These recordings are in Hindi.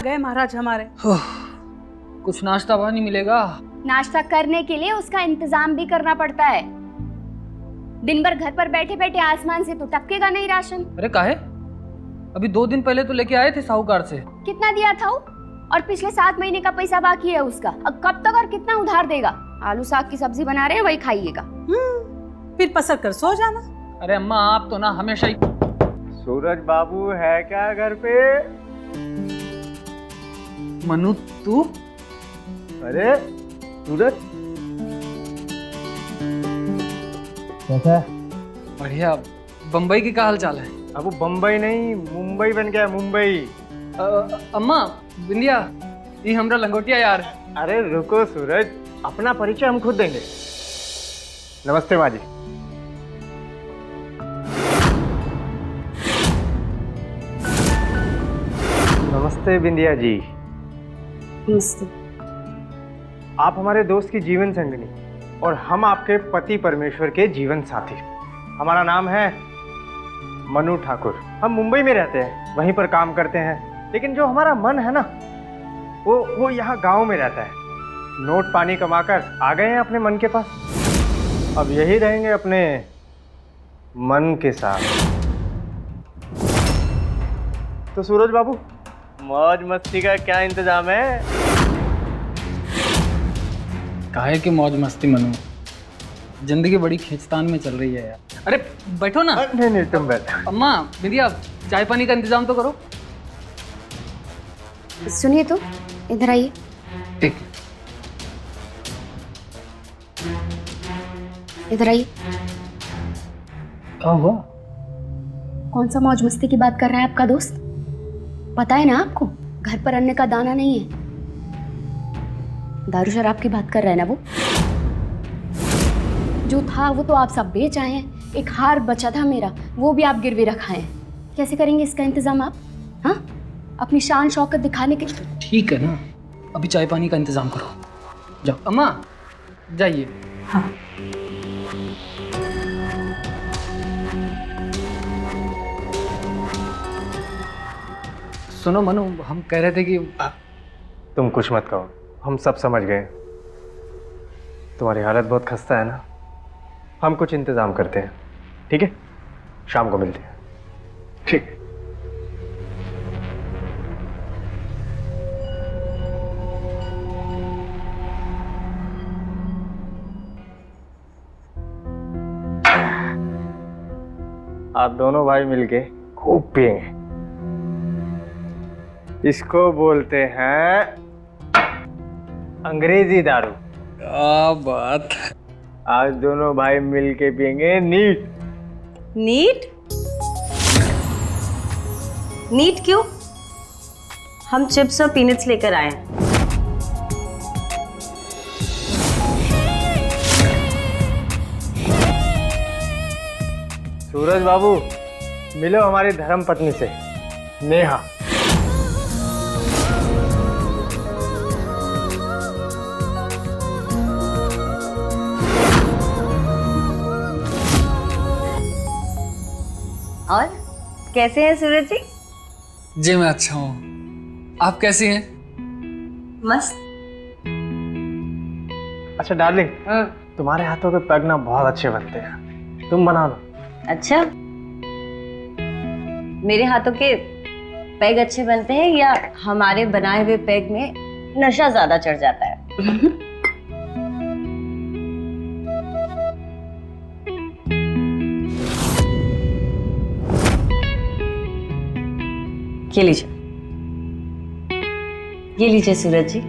गए महाराज हमारे। कुछ नाश्ता पानी मिलेगा? नाश्ता करने के लिए उसका इंतजाम भी करना पड़ता है। दिन भर घर पर बैठे बैठे आसमान से तो टपकेगा नहीं राशन। अरे काहे? अभी 2 दिन पहले तो लेके आए थे साहूकार से। कितना दिया था वो? और पिछले 7 महीने का पैसा बाकी है उसका। अब कब तक और कितना उधार देगा? आलू साग की सब्जी बना रहे हैं, वही खाइएगा। फिर पसर कर सो जाना। अरे अम्मा आप तो ना हमेशा ही। सूरज बाबू है क्या घर पे? मनु तू? अरे सूरज कैसा है? बढ़िया। बम्बई की क्या हाल चाल है? अब वो बम्बई नहीं मुंबई बन गया, मुंबई। अम्मा बिंदिया ये हमरा लंगोटिया यार। अरे रुको सूरज, अपना परिचय हम खुद देंगे। नमस्ते माँ जी। नमस्ते बिंदिया जी। नमस्ते। आप हमारे दोस्त की जीवन संगिनी और हम आपके पति परमेश्वर के जीवन साथी। हमारा नाम है मनु ठाकुर। हम मुंबई में रहते हैं, वहीं पर काम करते हैं, लेकिन जो हमारा मन है ना वो यहाँ गांव में रहता है। नोट पानी कमाकर आ गए हैं अपने मन के पास। अब यही रहेंगे अपने मन के साथ। तो सूरज बाबू मौज मस्ती का क्या इंतजाम है? काहे की मौज मस्ती मनु, जिंदगी बड़ी खींचतान में चल रही है यार। अरे बैठो ना। नहीं तुम बैठो। अम्मा बिंदिया चाय पानी का इंतजाम तो करो। सुनिए तो, इधर आइए। ठीक। इधर आइए। क्या हुआ? कौन सा मौज मस्ती की बात कर रहा है आपका दोस्त? पता है ना आपको, घर पर अन्न का दाना नहीं है। दारू शराब की बात कर रहा है ना वो। जो था वो तो आप सब बेच आए हैं। एक हार बचा था मेरा, वो भी आप गिरवी रखा है। कैसे करेंगे इसका इंतजाम आप? हाँ, अपनी शान शौकत दिखाने के। ठीक है ना, अभी चाय पानी का इंतजाम करो। जाओ अम्मा जाइए। हाँ। सुनो मनु, हम कह रहे थे कि तुम कुछ मत कहो, हम सब समझ गए। तुम्हारी हालत बहुत खस्ता है ना, हम कुछ इंतजाम करते हैं। ठीक है, शाम को मिलते हैं। ठीक। आप दोनों भाई मिलके खूब पिएंगे। इसको बोलते हैं अंग्रेजी दारू। क्या बात। आज दोनों भाई मिलके पिएंगे नीट। नीट? नीट क्यों? हम चिप्स और पीनट्स लेकर आए हैं। सूरज बाबू मिलो हमारी धर्म पत्नी से, नेहा। और कैसे हैं सूरज जी? जी मैं अच्छा हूँ, आप कैसी हैं? मस्त। अच्छा डार्लिंग, तुम्हारे हाथों के पैग ना बहुत अच्छे बनते हैं, तुम बना लो। अच्छा, मेरे हाथों के पैग अच्छे बनते हैं या हमारे बनाए हुए पैग में नशा ज्यादा चढ़ जाता है? ये लीजिए, ये लीजिए सूरज जी।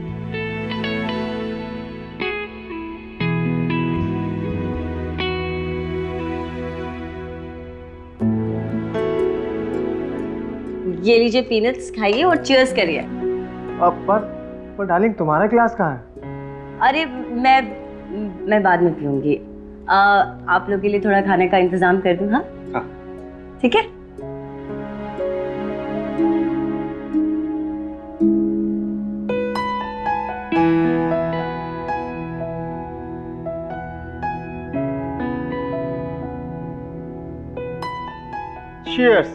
ये लीजिए पीनट्स, खाइए और चीयर्स करिए। अब पर डार्लिंग तुम्हारा क्लास कहाँ है? अरे मैं बाद में पीऊंगी। आप लोग के लिए थोड़ा खाने का इंतजाम कर दूं? हाँ हाँ। ठीक है। Cheers.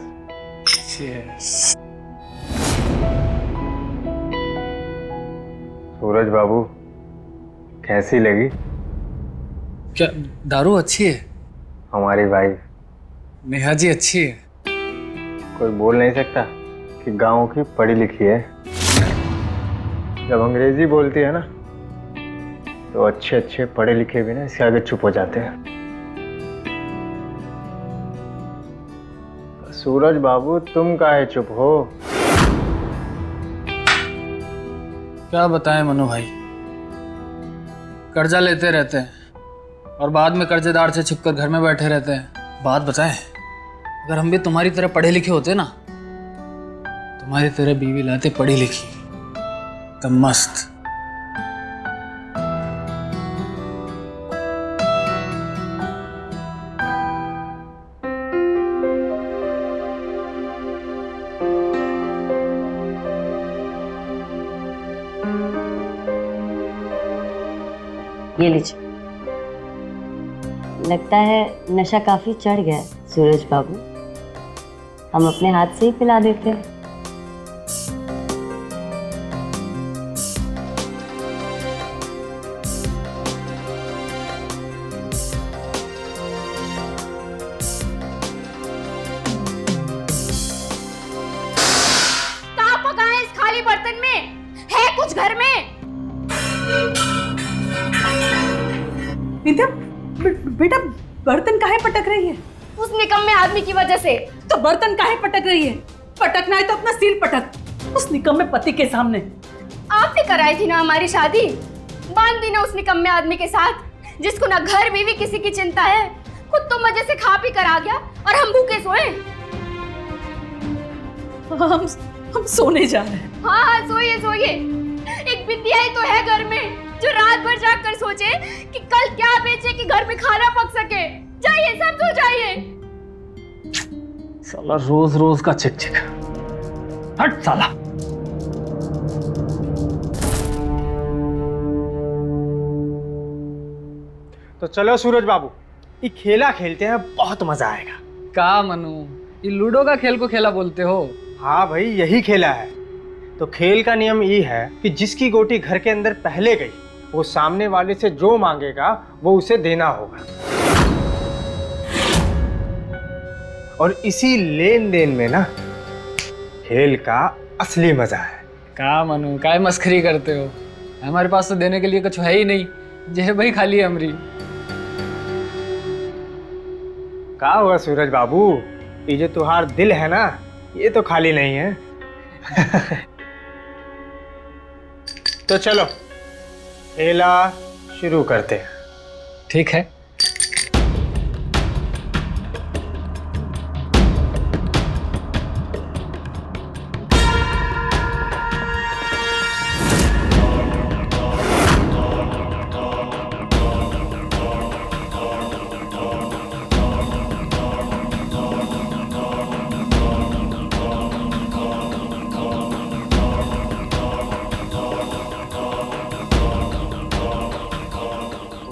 सूरज बाबू, कैसी लगी? क्या दारू अच्छी है? हमारी वाइफ नेहा जी अच्छी है। कोई बोल नहीं सकता कि गांव की पढ़ी लिखी है। जब अंग्रेजी बोलती है ना तो अच्छे अच्छे पढ़े लिखे भी ना इसके आगे चुप हो जाते हैं। सूरज बाबू, तुम काहे चुप हो? क्या बताएं मनु भाई, कर्जा लेते रहते हैं और बाद में कर्जेदार से छिपकर घर में बैठे रहते हैं। बात बताएं, अगर हम भी तुम्हारी तरह पढ़े लिखे होते ना, तुम्हारी तरह बीवी लाते पढ़ी लिखी तो मस्त। ये लीजिए। लगता है नशा काफी चढ़ गया है सूरज बाबू, हम अपने हाथ से ही पिला देते हैं। कहाँ पकाए इस खाली बर्तन में? है कुछ घर में? विद्या, बेटा बर्तन काहे पटक रही है? उस निकम्मे आदमी की वजह से। तो बर्तन काहे पटक रही है? पटकना है तो अपना सिर पटक, उस निकम्मे पति के सामने। आपने कराई थी ना हमारी शादी, बांध दी ना उस निकम्मे आदमी के साथ, जिसको ना घर बीवी किसी की चिंता है, खुद तो मजे से खा पी कर आ गया और हम भूखे सोए। हम सोने जा रहे हैं। हाँ सोइए सोइए। एक बिंदिया ही तो है घर में जो रात भर जाग कर सोचे कि कल क्या बेचे कि घर में खाना पक सके। जाइए सब सो जाइए। साला रोज रोज का चिक चिक, हट साला। तो चलो सूरज बाबू, ये खेला खेलते हैं, बहुत मजा आएगा। का मनु, ये लूडो का खेल को खेला बोलते हो? हाँ भाई, यही खेला है। तो खेल का नियम ये है कि जिसकी गोटी घर के अंदर पहले गई वो सामने वाले से जो मांगेगा वो उसे देना होगा, और इसी लेन देन में ना खेल का असली मजा है। का मनु, काय मस्खरी करते हो? हमारे पास तो देने के लिए कुछ है ही नहीं, जे भाई खाली अमरी। का हुआ सूरज बाबू, ये जो तुम्हार दिल है ना, ये तो खाली नहीं है। तो चलो खेला शुरू करते हैं। ठीक है।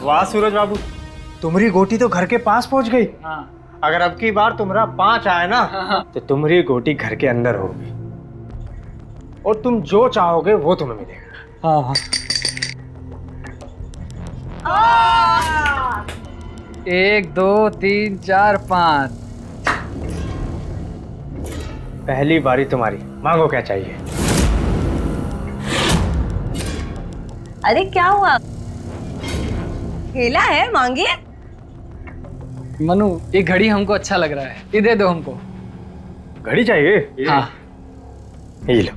वाह सूरज बाबू, तुम्हारी गोटी तो घर के पास पहुंच गई। हाँ। अगर अब की बार तुम्हारा 5 आए ना, तो तुम्हारी गोटी घर के अंदर होगी और तुम जो चाहोगे वो तुम्हें मिलेगा। हाँ हाँ। 1 2 3 4 5। पहली बारी तुम्हारी, मांगो क्या चाहिए। अरे क्या हुआ? खेला है, मांगिए। मनु, ये घड़ी हमको अच्छा लग रहा है, ये दे दो हमको। घड़ी चाहिए? हाँ। ये लो।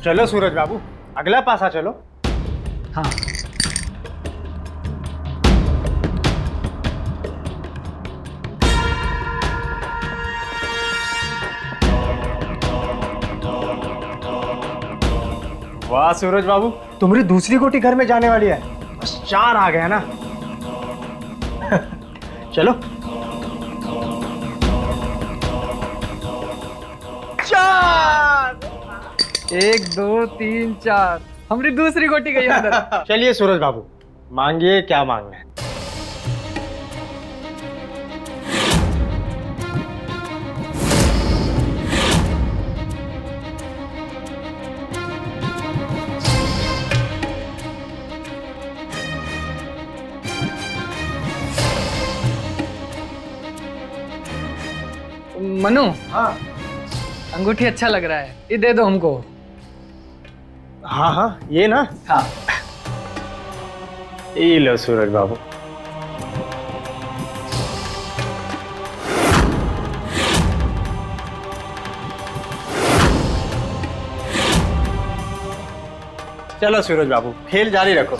चलो सूरज बाबू, अगला पासा चलो। हाँ। वाह सूरज बाबू, तुम्हारी दूसरी गोटी घर में जाने वाली है। बस 4 आ गया ना। चलो। 4। 1 2 3 4 हमारी दूसरी गोटी गई अंदर। चलिए सूरज बाबू, मांगिए क्या मांगना है। मनु, हाँ अंगूठी अच्छा लग रहा है, ये दे दो हमको। हाँ हाँ, ये ना। हाँ। ये लो सूरज बाबू। चलो सूरज बाबू, खेल जारी रखो।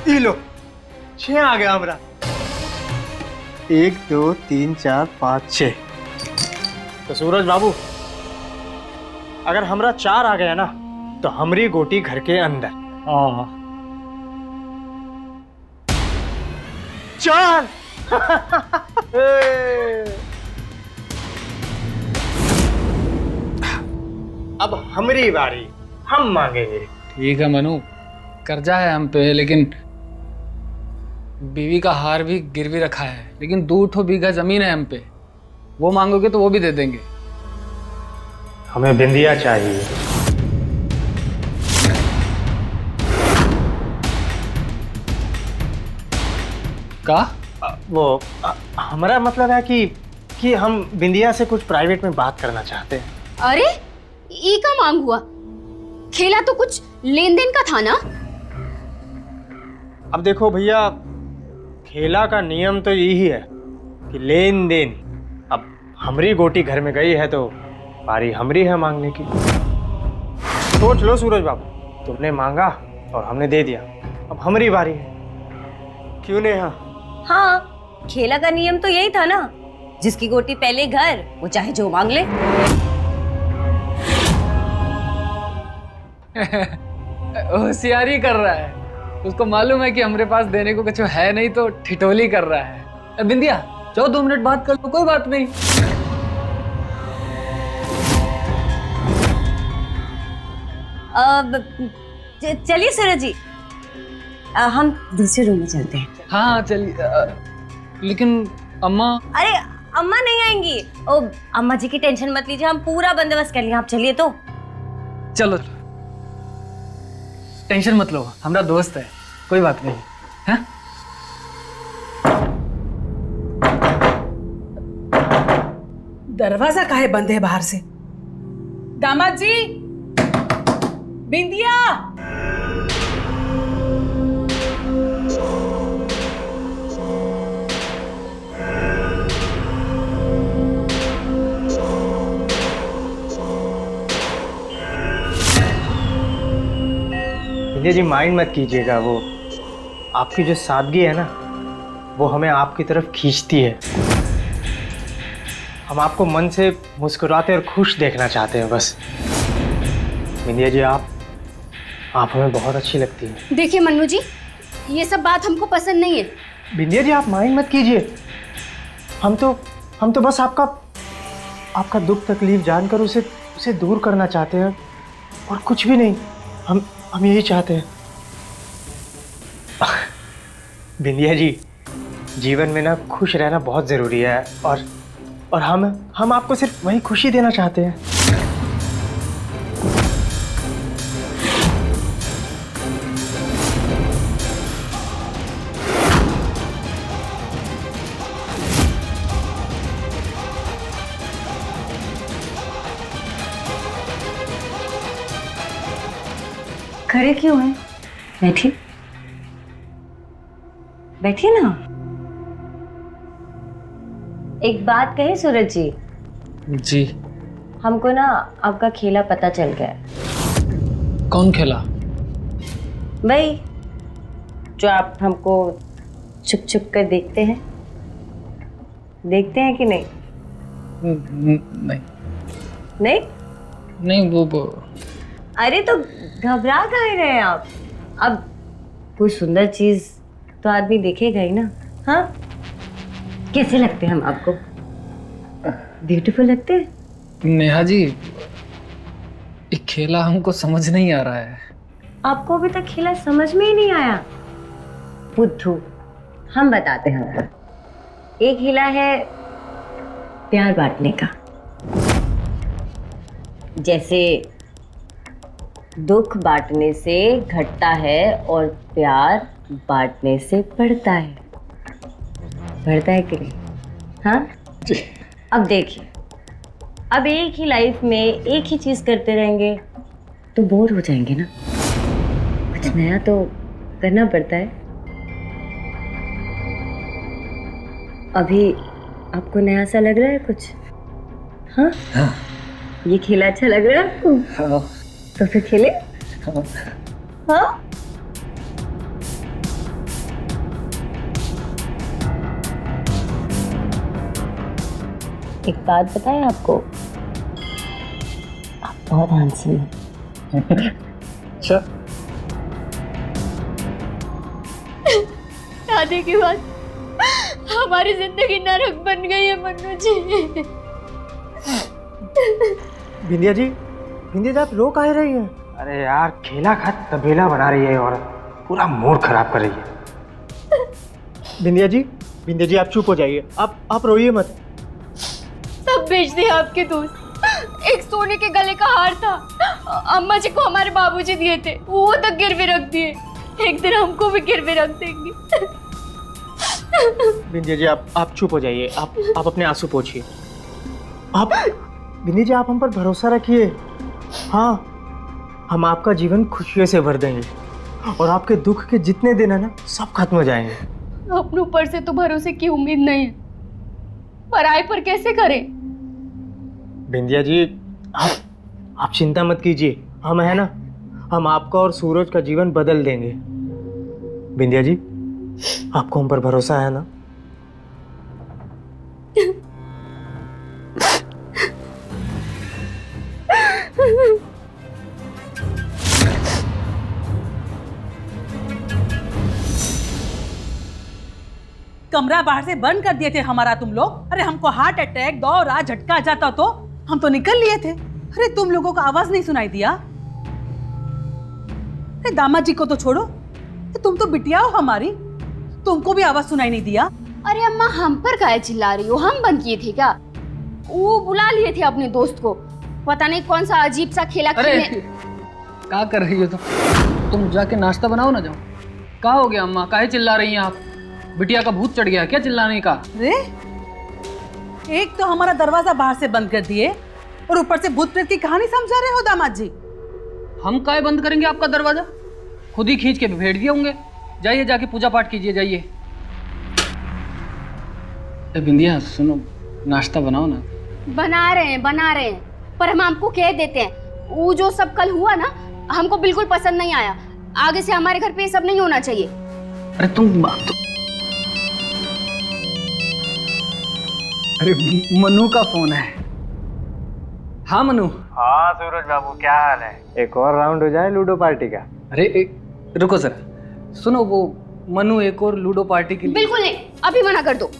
ये लो, 6 आ गया हमारा। 1 2 3 4 5 6। तो सूरज बाबू, अगर हमरा 4 आ गया ना, तो हमरी गोटी घर के अंदर। 4। अब हमरी बारी, हम मांगेंगे। ठीक है मनु, कर्जा है हम पे, लेकिन बीवी का हार भी गिरवी रखा है, लेकिन 2 बीघा जमीन है हम पे, वो मांगोगे तो वो भी दे देंगे। हमें बिंदिया चाहिए। का? हमारा मतलब है कि हम बिंदिया से कुछ प्राइवेट में बात करना चाहते हैं। अरे ई का मांग हुआ? खेला तो कुछ लेन देन का था ना। अब देखो भैया, खेला का नियम तो यही है कि लेन देन। अब हमरी गोटी घर में गई है तो बारी हमरी है मांगने की। सोच लो सूरज बाबू, तुमने मांगा और हमने दे दिया, अब हमारी बारी है। क्यों नेहा? हाँ, खेला का नियम तो यही था ना, जिसकी गोटी पहले घर, वो चाहे जो मांग ले। होशियारी कर रहा है, उसको मालूम है कि हमारे पास देने को कुछ है नहीं, तो ठिठोली कर रहा है। बिंदिया जाओ, 2 मिनट बात कर लो, कोई बात नहीं। चलिए सूरज जी, हम दूसरे रूम में चलते हैं। हाँ चलिए, लेकिन अम्मा। अरे अम्मा नहीं आएंगी। ओ, अम्मा जी की टेंशन मत लीजिए, हम पूरा बंदोबस्त कर लिए। आप चलिए तो। चलो, टेंशन मत लो, हमारा दोस्त है, कोई बात नहीं है। दरवाजा काहे बंद है बाहर से? दामाद जी, बिंदिया। जी माइंड मत कीजिएगा, वो आपकी जो सादगी है ना, वो हमें आपकी तरफ खींचती है। हम आपको मन से मुस्कुराते और खुश देखना चाहते हैं बस। बिंदिया जी, आप हमें बहुत अच्छी लगती हैं। देखिए मन्नू जी, ये सब बात हमको पसंद नहीं है। बिंदिया जी, आप माइंड मत कीजिए। हम तो बस आपका दुख तकलीफ जानकर उसे दूर करना चाहते हैं, और कुछ भी नहीं। हम यही चाहते हैं। बिंदिया जी, जीवन में ना खुश रहना बहुत ज़रूरी है, और हम आपको सिर्फ वही खुशी देना चाहते हैं। खड़े क्यों हैं? बैठिए। बैठिए ना। एक बात कही सूरज जी, जी। हमको ना आपका खेला पता चल गया है। कौन खेला? भाई जो आप हमको छुप छुप कर देखते हैं कि नहीं? नहीं नहीं नहीं, वो अरे तो घबरा काहे रहे हैं आप? अब कोई सुंदर चीज तो आदमी देखेगा ही ना। हाँ, कैसे लगते हैं हम आपको? ब्यूटीफुल लगते हैं? नेहा जी, ये खेला हमको समझ नहीं आ रहा है। आपको अभी तक खेला समझ में ही नहीं आया? बुद्धू, हम बताते हैं आपको। एक खेला है प्यार बांटने का। जैसे दुख बांटने से घटता है और प्यार बांटने से बढ़ता है। बढ़ता है कि नहीं? हाँ जी। अब देखिए, अब एक ही लाइफ में एक ही चीज करते रहेंगे तो बोर हो जाएंगे ना। कुछ नया तो करना पड़ता है। अभी आपको नया सा लग रहा है कुछ? हाँ, हाँ। ये खेला अच्छा लग रहा है आपको? हाँ। तो फिर खेले। हाँ। हाँ, एक बात बताएं आपको, आप बहुत हैंडसम हैं। अच्छा। शादी के बाद हमारी जिंदगी नरक बन गई है मन्नू जी। बिंदिया जी आप रो काहे रही हैं? अरे यार, खेला खा तबेला बना रही है औरत, पूरा मूड खराब कर रही है। बिंदिया जी आप चुप हो जाइए, आप रोइए मत। सब बेच दिए आपके दोस्त। एक सोने के गले का हार था, अम्मा जी को हमारे बाबूजी दिए थे, वो तक गिरवी रख दिए। एक दिन हमको भी गिरवी रख देंगे। बिंदिया जी आप चुप हो जाइए, आप अपने आंसू पोंछिए। बिंदिया जी, आप हम पर भरोसा रखिए। हाँ, हम आपका जीवन खुशियों से भर देंगे और आपके दुख के जितने दिन है ना, सब खत्म हो जाएंगे। अपने ऊपर से तो भरोसे की उम्मीद नहीं है, पराई पर कैसे करें? बिंदिया जी आप चिंता मत कीजिए, हम है ना, हम आपका और सूरज का जीवन बदल देंगे। बिंदिया जी, आपको हम पर भरोसा है ना? कमरा बाहर से बंद कर दिए थे हमारा तुम लोग। अरे हमको हार्ट अटैक, दौरा, झटका आ जाता तो हम तो निकल लिए थे। अरे तुम लोगों को आवाज नहीं सुनाई दिया? अरे दामाद जी को तो छोड़ो, तुम तो बिटिया हो हमारी, तुमको भी आवाज सुनाई नहीं दिया? अरे अम्मा, हम पर काहे चिल्ला रही हो? हम बंद किए थे क्या? वो बुला लिए थे अपने दोस्त को, पता नहीं कौन सा अजीब सा खेला खेलने। क्या कर रही हो तुम जाके नाश्ता बनाओ ना, जाओ। क्या हो गया अम्मा, काहे चिल्ला रही हैं आप? बिटिया का भूत चढ़ गया क्या चिल्लाने का? अरे एक तो हमारा दरवाजा बाहर से बंद कर दिए और ऊपर से भूत प्रेत की कहानी समझा रहे हो दामाद जी। हम काहे बंद करेंगे आपका दरवाजा? खुद ही खींच के भेज दिए होंगे। जाइए, जाके पूजा पाठ कीजिए, जाइए। बिंदिया सुनो, नाश्ता बनाओ ना। बना रहे हैं, पर हम आपको कह देते हैं, वो जो सब कल हुआ ना, हमको बिल्कुल पसंद नहीं आया। आगे से हमारे घर पे ये सब नहीं होना चाहिए। अरे तुम अरे मनु का फोन है। हाँ मनु। हाँ सूरज बाबू, क्या हाल है? एक और राउंड हो जाए लूडो पार्टी का। अरे रुको सर, सुनो, वो मनु एक और लूडो पार्टी के लिए। बिल्कुल नहीं, अभी मना कर दो।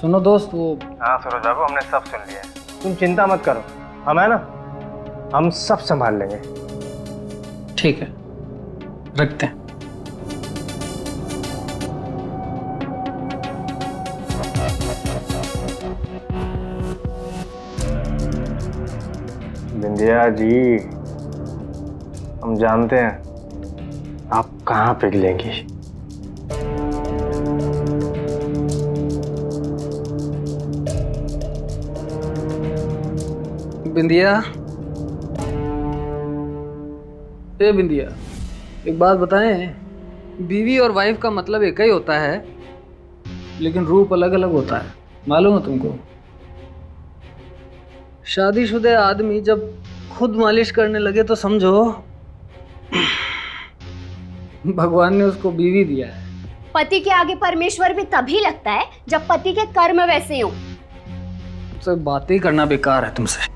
सुनो दोस्त, वो हाँ सूरज बाबू, हमने सब सुन लिया, तुम चिंता मत करो, हम है ना, हम सब संभाल लेंगे। ठीक है, रखते हैं। बिंदिया जी, हम जानते हैं आप कहाँ पिघलेंगी। बिंदिया, ए बिंदिया, एक बात बताएं, बीवी और वाइफ का मतलब एक ही होता है, लेकिन रूप अलग अलग होता है। मालूम है तुमको? शादीशुदा आदमी जब खुद मालिश करने लगे तो समझो भगवान ने उसको बीवी दिया है। पति के आगे परमेश्वर भी तभी लगता है जब पति के कर्म वैसे हो। तो बातें ही करना बेकार है तुमसे।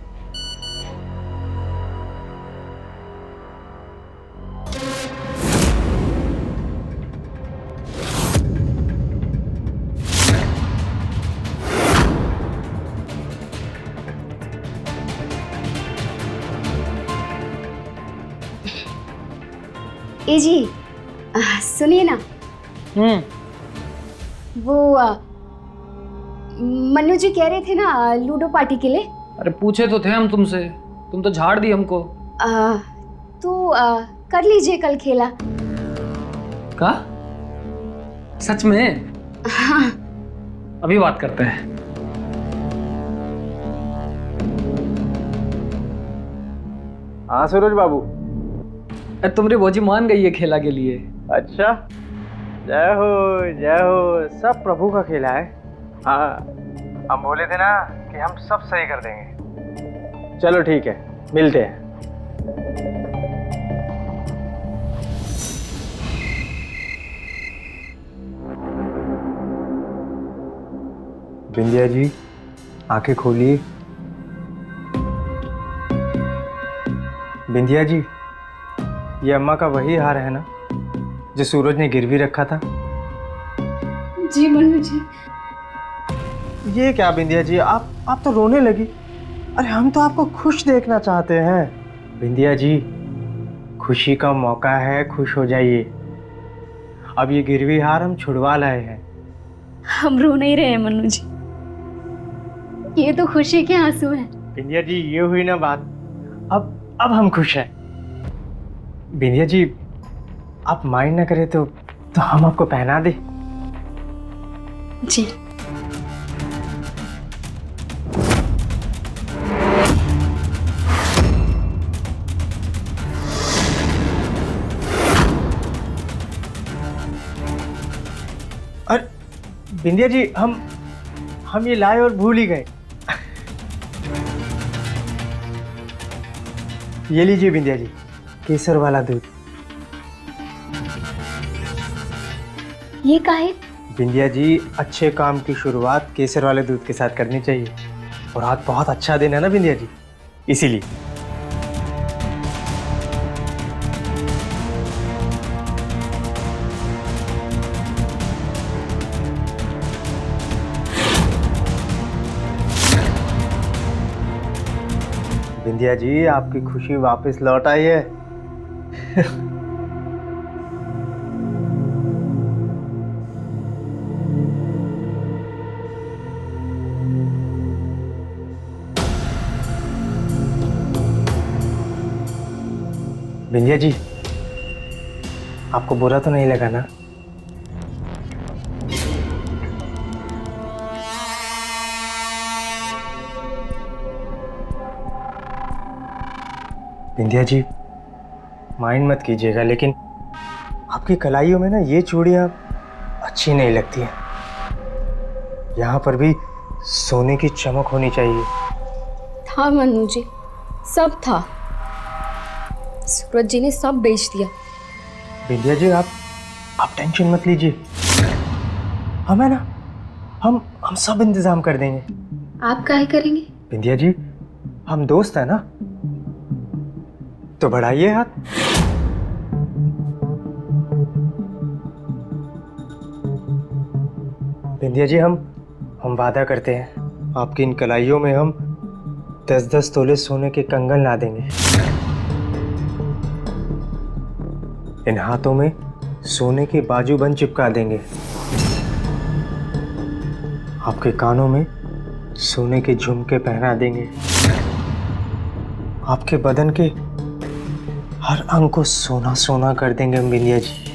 ए जी, सुनिए ना, वो मन्नू जी कह रहे थे ना लूडो पार्टी के लिए। अरे पूछे तो थे हम तुमसे, तुम तो झाड़ दी हमको। तो कर लीजिए कल खेला। का? सच में? हाँ। अभी बात करते हैं। हाँ सूरज बाबू। तुम्हारी भौजी मान गई है खेला के लिए। अच्छा, जय हो, सब प्रभु का खेला है। हाँ, हम बोले थे ना कि हम सब सही कर देंगे। चलो ठीक है, मिलते हैं। बिंदिया जी, आंखें खोलिए। बिंदिया जी, ये अम्मा का वही हार है ना जो सूरज ने गिरवी रखा था? जी मन्नू जी। ये क्या बिंदिया जी, आप तो रोने लगी। अरे हम तो आपको खुश देखना चाहते हैं। बिंदिया जी, खुशी का मौका है, खुश हो जाइए। अब ये गिरवी हार हम छुड़वा लाए हैं। हम रो नहीं रहे हैं मन्नू जी, ये तो खुशी के आंसू हैं। बिंदिया जी, ये हुई ना बात। अब हम खुश हैं। बिंदिया जी, आप माइंड ना करें तो हम आपको पहना दे। जी। अरे बिंदिया जी, हम ये लाए और भूल ही गए। ये लीजिए बिंदिया जी, केसर वाला दूध। ये काहे? बिंदिया जी, अच्छे काम की शुरुआत केसर वाले दूध के साथ करनी चाहिए। और आज बहुत अच्छा दिन है ना बिंदिया जी, इसीलिए। बिंदिया जी, आपकी खुशी वापस लौट आई है। बिंदिया जी, आपको बुरा तो नहीं लगा ना? बिंदिया जी, माइंड मत कीजिएगा, लेकिन आपकी कलाइयों में ना ये चूड़ियाँ अच्छी नहीं लगती हैं। यहाँ पर भी सोने की चमक होनी चाहिए। था मन्नू जी, सब था। सूरज जी ने सब बेच दिया। बिंदिया जी, आप टेंशन मत लीजिए। हम है ना, हम सब इंतजाम कर देंगे। आप काहे करेंगे? बिंदिया जी, हम दोस्त हैं ना, तो बढ़ाइए हाथ। बिंदिया जी, हम वादा करते हैं, आपकी इन कलाइयों में हम 10-10 तोले सोने के कंगन ला देंगे। इन हाथों में सोने के बाजूबंद चिपका देंगे। आपके कानों में सोने के झुमके पहना देंगे। आपके बदन के हर अंग को सोना सोना कर देंगे हम बिंदिया जी।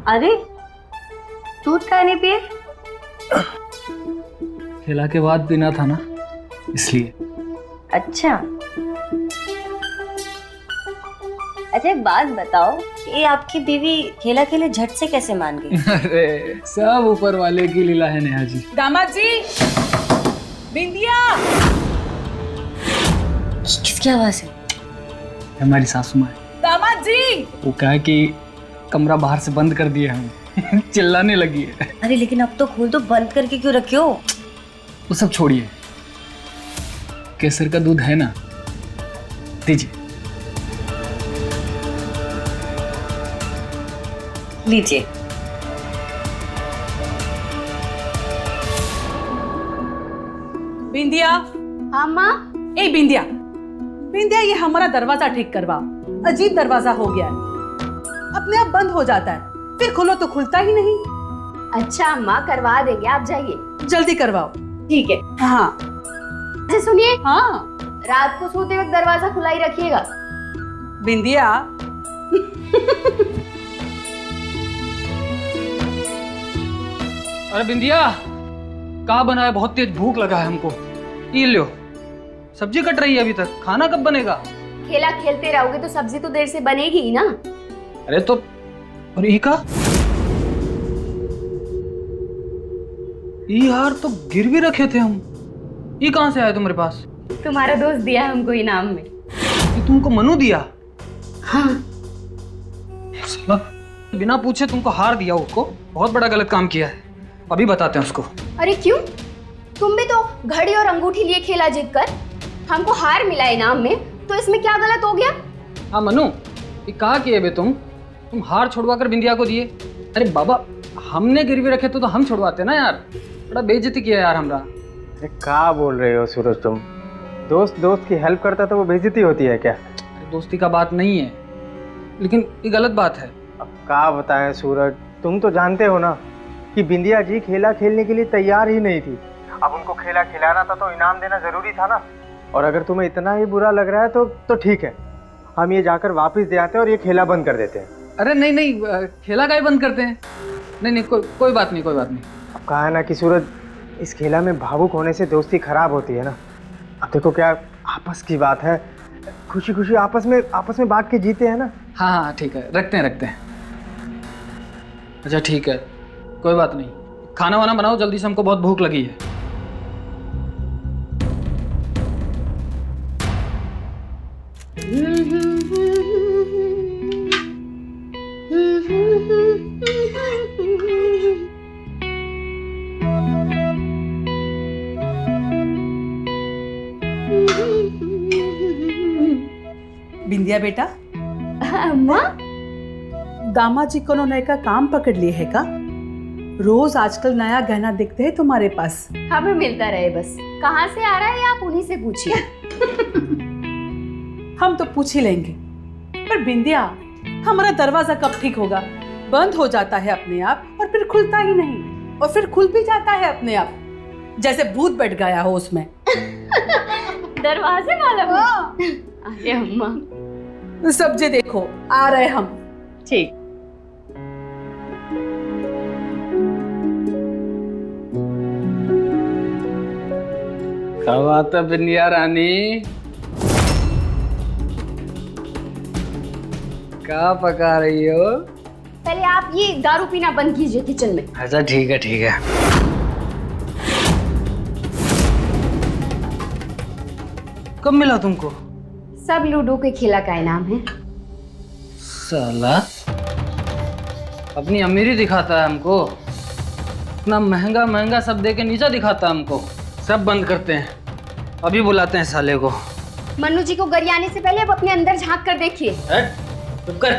अरे दूध का नहीं पिए? खेला के बाद पीना था ना, इसलिए। अच्छा अच्छा, एक बात बताओ, ये आपकी बीवी खेला खेले झट से कैसे मान गई? अरे सब ऊपर वाले की लीला है नेहा जी। दामाद जी, बिंदिया। किसकी आवाज है? हमारी सासू माँ। दामाद जी। वो क्या है कि कमरा बाहर से बंद कर दिया हमें। चिल्लाने लगी है। अरे लेकिन अब तो खोल दो, बंद करके क्यों रखे हो? वो सब छोड़िए, केसर का दूध है ना, दीजिए। लीजिए। बिंदिया। हाँ माँ। ए बिंदिया, बिंदिया ये हमारा दरवाजा ठीक करवा। अजीब दरवाजा हो गया है, अपने आप बंद हो जाता है, फिर खोलो तो खुलता ही नहीं। अच्छा अम्मा, करवा देंगे, आप जाइए। जल्दी करवाओ। ठीक है। हाँ अच्छा सुनिए, हाँ। रात को सोते वक्त दरवाजा खुला ही रखिएगा। बिंदिया। अरे बिंदिया, कहाँ बना है? बहुत तेज भूख लगा है हमको। ये लो, सब्जी कट रही है अभी तक, खाना कब बनेगा? खेला खेलते रहोगे तो सब्जी तो देर से बनेगी ही ना। अरे तो, और ये का? ये यार तो गिरवी रखे थे हम, ये कहाँ से आया तुम्हारे पास? तुम्हारा दोस्त दिया है हमको इनाम में। ये तुमको मनु दिया? हाँ। साला, बिना पूछे तुमको हार दिया उसको, बहुत बड़ा गलत काम किया है। अभी बताते हैं उसको। अरे क्यों? तुम भी तो घड़ी और अंगूठी लिए खेला जीत कर, हमको हार मिला इनाम में, तो इसमें क्या गलत हो गया? हाँ मनु, ये कहा किए बे तुम हार छोड़वा कर बिंदिया को दिए। अरे बाबा, हमने गिरवी रखे तो हम छुड़वाते ना यार, बड़ा बेइज्जती किया यार हमरा। अरे क्या बोल रहे हो सूरज तुम? दोस्त की हेल्प करता तो वो बेइज्जती होती है क्या? अरे दोस्ती का बात नहीं है, लेकिन ये गलत बात है। अब क्या बताएं सूरज, तुम तो जानते हो ना कि बिंदिया जी खेला खेलने के लिए तैयार ही नहीं थी। अब उनको खेला खिलाना था तो इनाम देना जरूरी था ना। और अगर तुम्हें इतना ही बुरा लग रहा है तो ठीक है, हम ये जाकर वापस दे आते हैं और ये खेला बंद कर देते हैं। अरे नहीं, खेला का ही बंद करते हैं। नहीं, कोई बात नहीं। अब कहा है ना कि सूरज, इस खेला में भावुक होने से दोस्ती खराब होती है ना। अब देखो क्या आपस की बात है, खुशी खुशी आपस में बांट के जीते हैं ना। हाँ ठीक है, रखते हैं। अच्छा ठीक है, कोई बात नहीं। खाना वाना बनाओ जल्दी से, हमको बहुत भूख लगी है। बिंदिया बेटा, अम्मा, दामाद जी को नए का काम पकड़ लिए है का? रोज आजकल नया गहना दिखते हैं तुम्हारे पास। हमें मिलता रहे बस। कहाँ से आ रहा है आप उन्हीं से पूछिए। हम तो पूछ ही लेंगे, पर बिंदिया, हमारा दरवाजा कब ठीक होगा? बंद हो जाता है अपने आप और फिर खुलता ही नहीं, और फिर खुल भी जाता है अपने आप, जैसे भूत बैठ गया हो उसमें। दरवाजे वाला भी? अरे अम्मा। सब्जी देखो, आ रहे हम। ठीक। क्या बात है बिंदिया रानी, क्या पका रही हो? पहले आप ये दारू पीना बंद कीजिए किचन में। अच्छा ठीक है। कब मिला तुमको? सब लूडो के खेला का इनाम है। साला अपनी अमीरी दिखाता है हमको, इतना महंगा सब दे के नीचा दिखाता है हमको। सब बंद करते हैं, अभी बुलाते हैं साले को। मन्नू जी को गरियाने से पहले अब अपने अंदर झांक कर देखिए। चुप कर।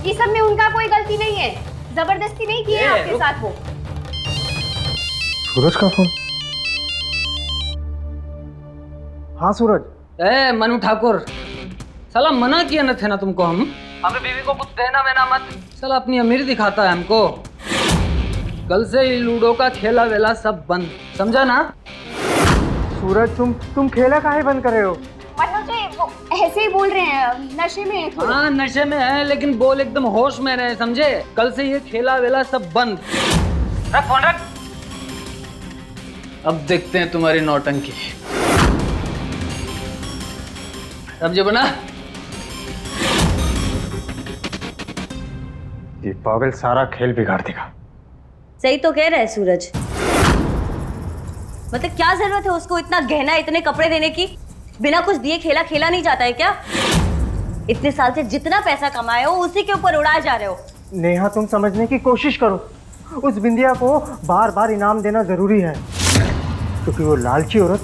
ये सब में उनका कोई गलती नहीं है, जबरदस्ती नहीं की है आपके साथ वो। सूरज का फोन। हाँ सूरज। ए मनु ठाकुर, साला मना किया न थे ना तुमको हम, हमें बीवी को कुछ देना वेना मत। साला अपनी अमीरी दिखाता है हमको। कल से ही लूडो का खेला वेला सब बंद, समझा ना? सूरज तुम खेला काहे बंद कर रहे हो? मन्नू जी, वो ऐसे ही बोल रहे हैं, नशे में है थोड़ा। हाँ नशे में है, लेकिन बोल एकदम होश में रहे, समझे? कल से ये खेला वेला सब बंद। रख फोन रख। अब देखते हैं तुम्हारी नौटंकी। सब्जी बना। ये पागल सारा खेल बिगाड़ देगा। सही तो कह रहा है सूरज। मतलब क्या जरूरत है उसको इतना गहना, इतने कपड़े देने की? बिना कुछ दिए खेला खेला नहीं जाता है क्या? इतने साल से जितना पैसा कमाए हो उसी के ऊपर उड़ाए जा रहे हो। नेहा, तुम समझने की कोशिश करो। उस बिंदिया को बार बार इनाम देना जरूरी है, क्योंकि वो लालची औरत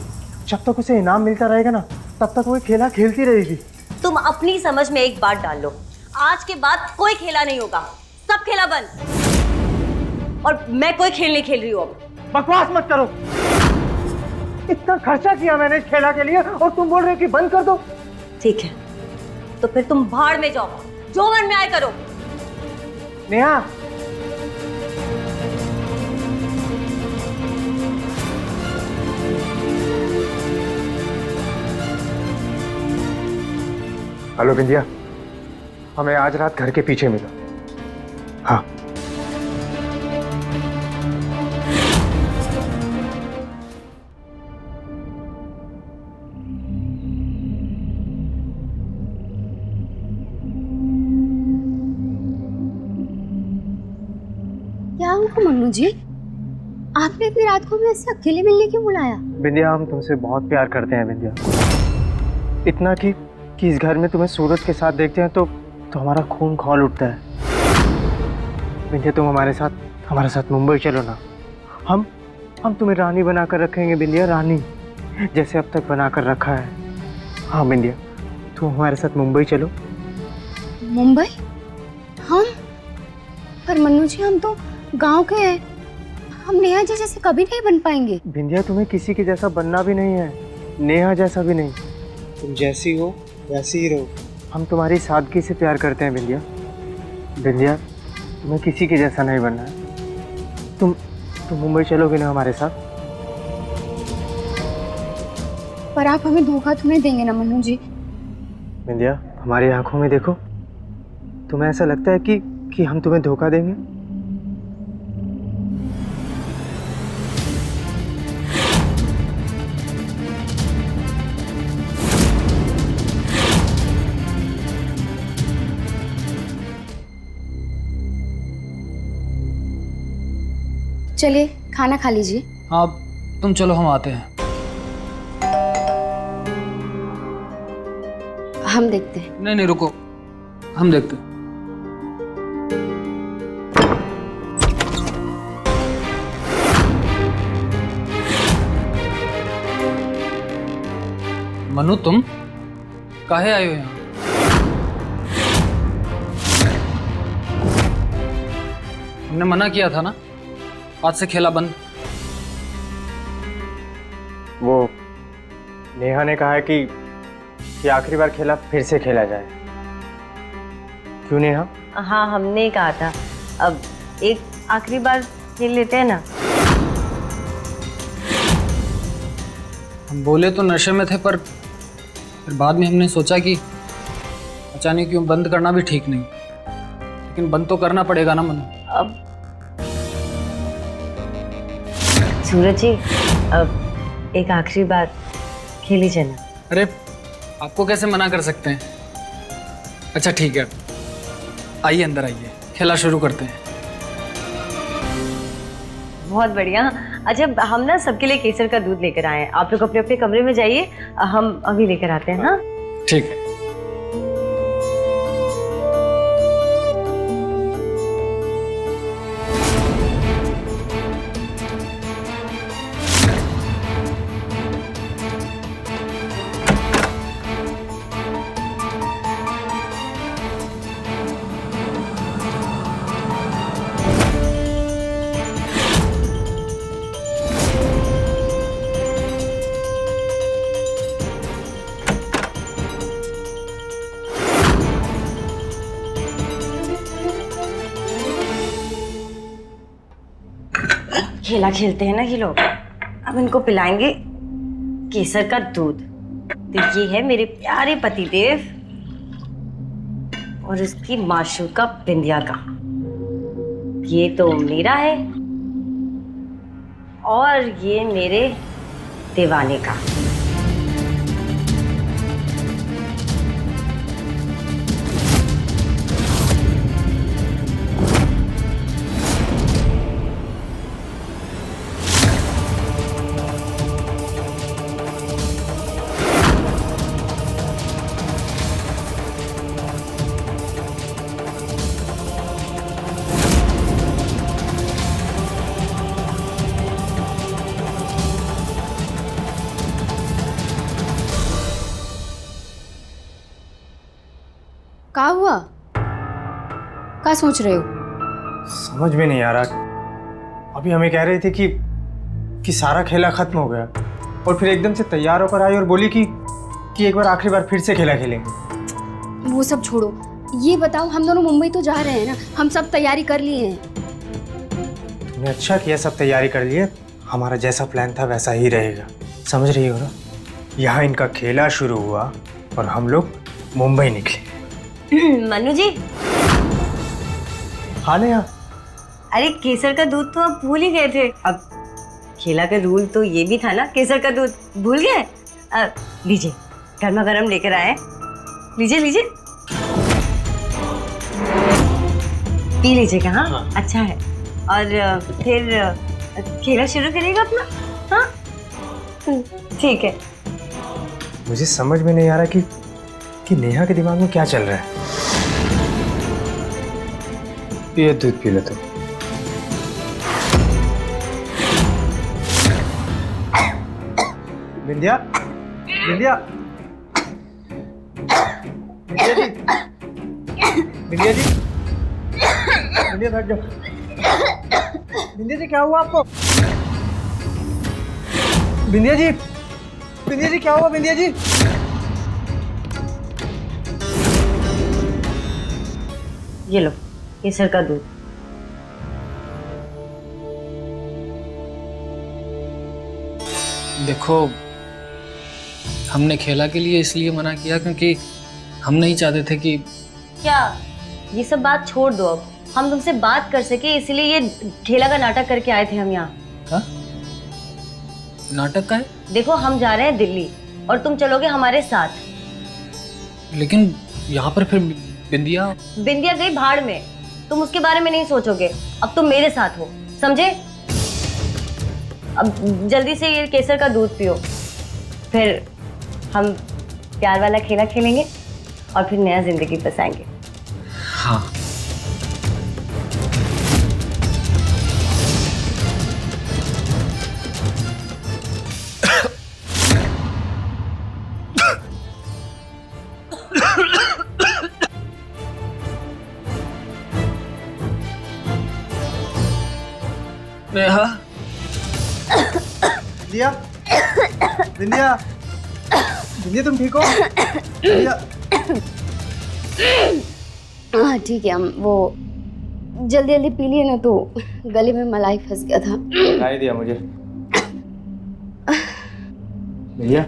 जब तक उसे इनाम मिलता रहेगा ना, तब तक वो खेला खेलती रहेगी। तुम अपनी समझ में एक बात डाल लो, आज के बाद कोई खेला नहीं होगा, सब खेला बंद। और मैं कोई खेल नहीं खेल रही हूँ अब। बकवास मत करो। इतना खर्चा किया मैंने इस खेला के लिए और तुम बोल रहे हो कि बंद कर दो। ठीक है, तो फिर तुम भाड़ में जाओ, जो मन में आए करो। नेहा, हेलो बिंदिया, हमें आज रात घर के पीछे मिलो। हाँ, क्या हुआ मन्नू जी, आपने इतनी रात को हमें ऐसे अकेले मिलने क्यों बुलाया? बिंदिया, हम तुमसे बहुत प्यार करते हैं बिंदिया। इतना कि इस घर में तुम्हें सूरज के साथ देखते हैं तो हमारा खून खौल उठता है। बिंदिया, तुम हमारे साथ मुंबई चलो ना। हम तुम्हें रानी बनाकर रखेंगे बिंदिया, रानी जैसे अब तक बनाकर रखा है। हाँ बिंदिया, तुम हमारे साथ मुंबई चलो। मुंबई? हम? पर मन्नू जी, हम तो गांव के हैं, हम नेहा जी जैसे कभी नहीं बन पाएंगे। बिंदिया, तुम्हें किसी के जैसा बनना भी नहीं है, नेहा जैसा भी नहीं। तुम जैसी हो वैसी ही रहो। हम तुम्हारी सादगी से प्यार करते हैं बिंदिया। बिंदिया, तुम्हें किसी के जैसा नहीं बनना है। तुम मुंबई चलोगे ना हमारे साथ? पर आप हमें धोखा तो नहीं देंगे ना मन्नू जी? बिंदिया, हमारी आंखों में देखो। तुम्हें ऐसा लगता है कि हम तुम्हें धोखा देंगे? चलिए खाना खा लीजिए। हाँ तुम चलो, हम आते हैं। हम देखते हैं। नहीं नहीं रुको, हम देखते हैं। मनु, तुम काहे आए हो यहाँ? हमने मना किया था ना, आज से खेला बंद। वो नेहा ने कहा है कि आखिरी बार खेला फिर से खेला जाए। क्यों नेहा? हाँ, हमने कहा था अब एक आखिरी बार खेल लेते हैं ना। हम बोले तो नशे में थे, पर फिर बाद में हमने सोचा कि अचानक क्यों बंद करना भी ठीक नहीं, लेकिन बंद तो करना पड़ेगा ना मनु। अब सूरज जी, अब एक आखिरी बार खेल लीजिए ना। अरे आपको कैसे मना कर सकते हैं? अच्छा ठीक है, आइए अंदर आइए, खेला शुरू करते हैं। बहुत बढ़िया। अच्छा, हम ना सबके लिए केसर का दूध लेकर आए हैं। आप लोग अपने अपने कमरे में जाइए, हम अभी लेकर आते हैं। हाँ ठीक है। खेला खेलते हैं ना ये लोग। अब इनको पिलाएंगे केसर का दूध। तो ये है मेरे प्यारे पतिदेव और उसकी माशूका बिंदिया का। ये तो मेरा है और ये मेरे दीवाने का। क्या हुआ? क्या सोच रहे हो? समझ में नहीं आ रहा। अभी हमें कह रहे थे कि सारा खेला खत्म हो गया और फिर एकदम से तैयार होकर आई और बोली कि एक बार आखिरी बार फिर से खेला खेलेंगे। वो सब छोड़ो, ये बताओ हम दोनों मुंबई तो जा रहे हैं ना, हम सब तैयारी कर लिए हैं। तुमने अच्छा किया, सब तैयारी कर लिए। हमारा जैसा प्लान था वैसा ही रहेगा, समझ रही हो ना। यहाँ इनका खेला शुरू हुआ और हम लोग मुंबई निकले। मनु जी। हाँ नेहा। अरे केसर का दूध तो आप भूल ही गए थे। अब खेला का रूल तो ये भी था ना, केसर का दूध भूल गए? लीजिए, गर्मा गर्म लेकर आए, लीजिए लीजिए, पी लीजिएगा। हाँ, अच्छा है। और फिर खेला शुरू करेगा अपना। हाँ ठीक है। मुझे समझ में नहीं आ रहा कि नेहा के दिमाग में क्या चल रहा है। ये दूध पी लो तुम। बिंदिया, बिंदिया, बिंदिया जी, बिंदिया जी, बिंदिया बैठ जाओ। बिंदिया जी क्या हुआ आपको? बिंदिया जी, बिंदिया जी क्या हुआ? बिंदिया जी, ये लो केसर का दूध। देखो, हमने खेला के लिए इसलिए मना किया क्योंकि हम नहीं चाहते थे कि क्या ये सब बात छोड़ दो। अब हम तुमसे बात कर सके इसलिए ये खेला का नाटक करके आए थे हम यहाँ। हाँ? नाटक का है? देखो हम जा रहे हैं दिल्ली और तुम चलोगे हमारे साथ। लेकिन यहाँ पर फिर बिंदिया बिंदिया गई भाड़ में, तुम उसके बारे में नहीं सोचोगे। अब तुम मेरे साथ हो, समझे? अब जल्दी से ये केसर का दूध पियो, फिर हम प्यार वाला खेला खेलेंगे और फिर नया जिंदगी बसाएंगे। हाँ। नेहा, बिंदिया, बिंदिया, बिंदिया तुम ठीक हो? बिंदिया, हाँ ठीक है। हम वो जल्दी जल्दी पी लिए ना तो गले में मलाई फंस गया था। लाई दिया मुझे। भैया,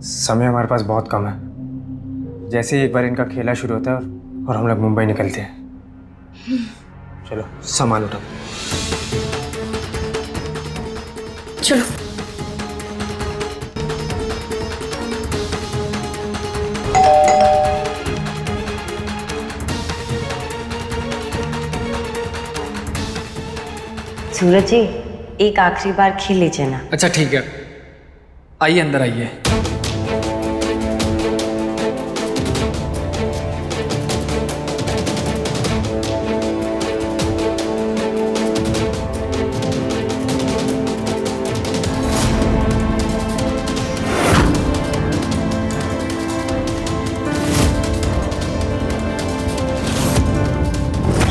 समय हमारे पास बहुत कम है। जैसे ही एक बार इनका खेला शुरू होता है और हम लोग मुंबई निकलते हैं। चलो सामान उठाओ। चलो। सूरज जी, एक आखिरी बार खेल लीजिए ना। अच्छा ठीक है, आइए अंदर आइए।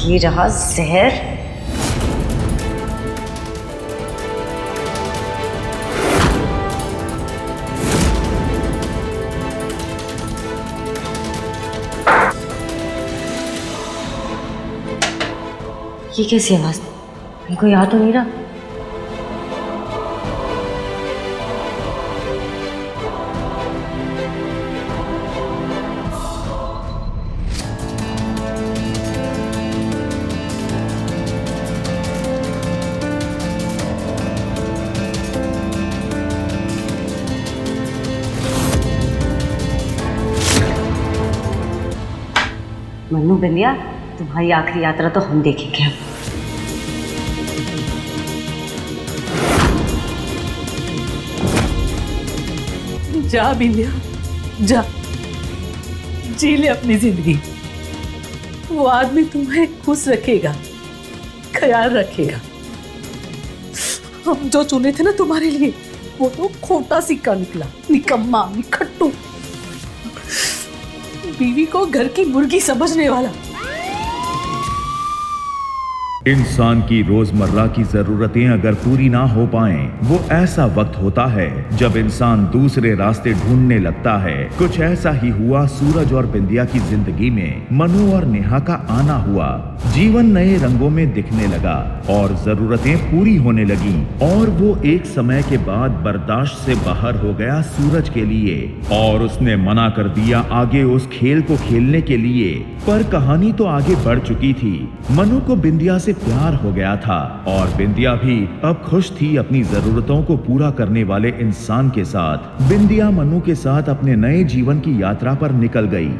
ये रहा जहर। ये कैसी आवाज? मेरे को याद तो नहीं रहा। मन्नू बिंदिया, तुम्हारी आखिरी यात्रा तो हम देखेंगे अब। जा बिंदिया, जा, जी ले अपनी जिंदगी। वो आदमी तुम्हें खुश रखेगा, ख्याल रखेगा। हम जो चुने थे ना तुम्हारे लिए, वो तो खोटा सिक्का निकला, निकम्मा, निखट्टू, बीवी को घर की मुर्गी समझने वाला। इंसान की रोजमर्रा की जरूरतें अगर पूरी ना हो पाएं, वो ऐसा वक्त होता है जब इंसान दूसरे रास्ते ढूंढने लगता है। कुछ ऐसा ही हुआ सूरज और बिंदिया की जिंदगी में। मनु और नेहा का आना हुआ, जीवन नए रंगों में दिखने लगा और जरूरतें पूरी होने लगी। और वो एक समय के बाद बर्दाश्त से बाहर हो गया सूरज के लिए, और उसने मना कर दिया आगे उस खेल को खेलने के लिए। पर कहानी तो आगे बढ़ चुकी थी। मनु को बिंदिया से प्यार हो गया था और बिंदिया भी अब खुश थी अपनी जरूरतों को पूरा करने वाले इंसान के साथ। बिंदिया मनु के साथ अपने नए जीवन की यात्रा पर निकल गई।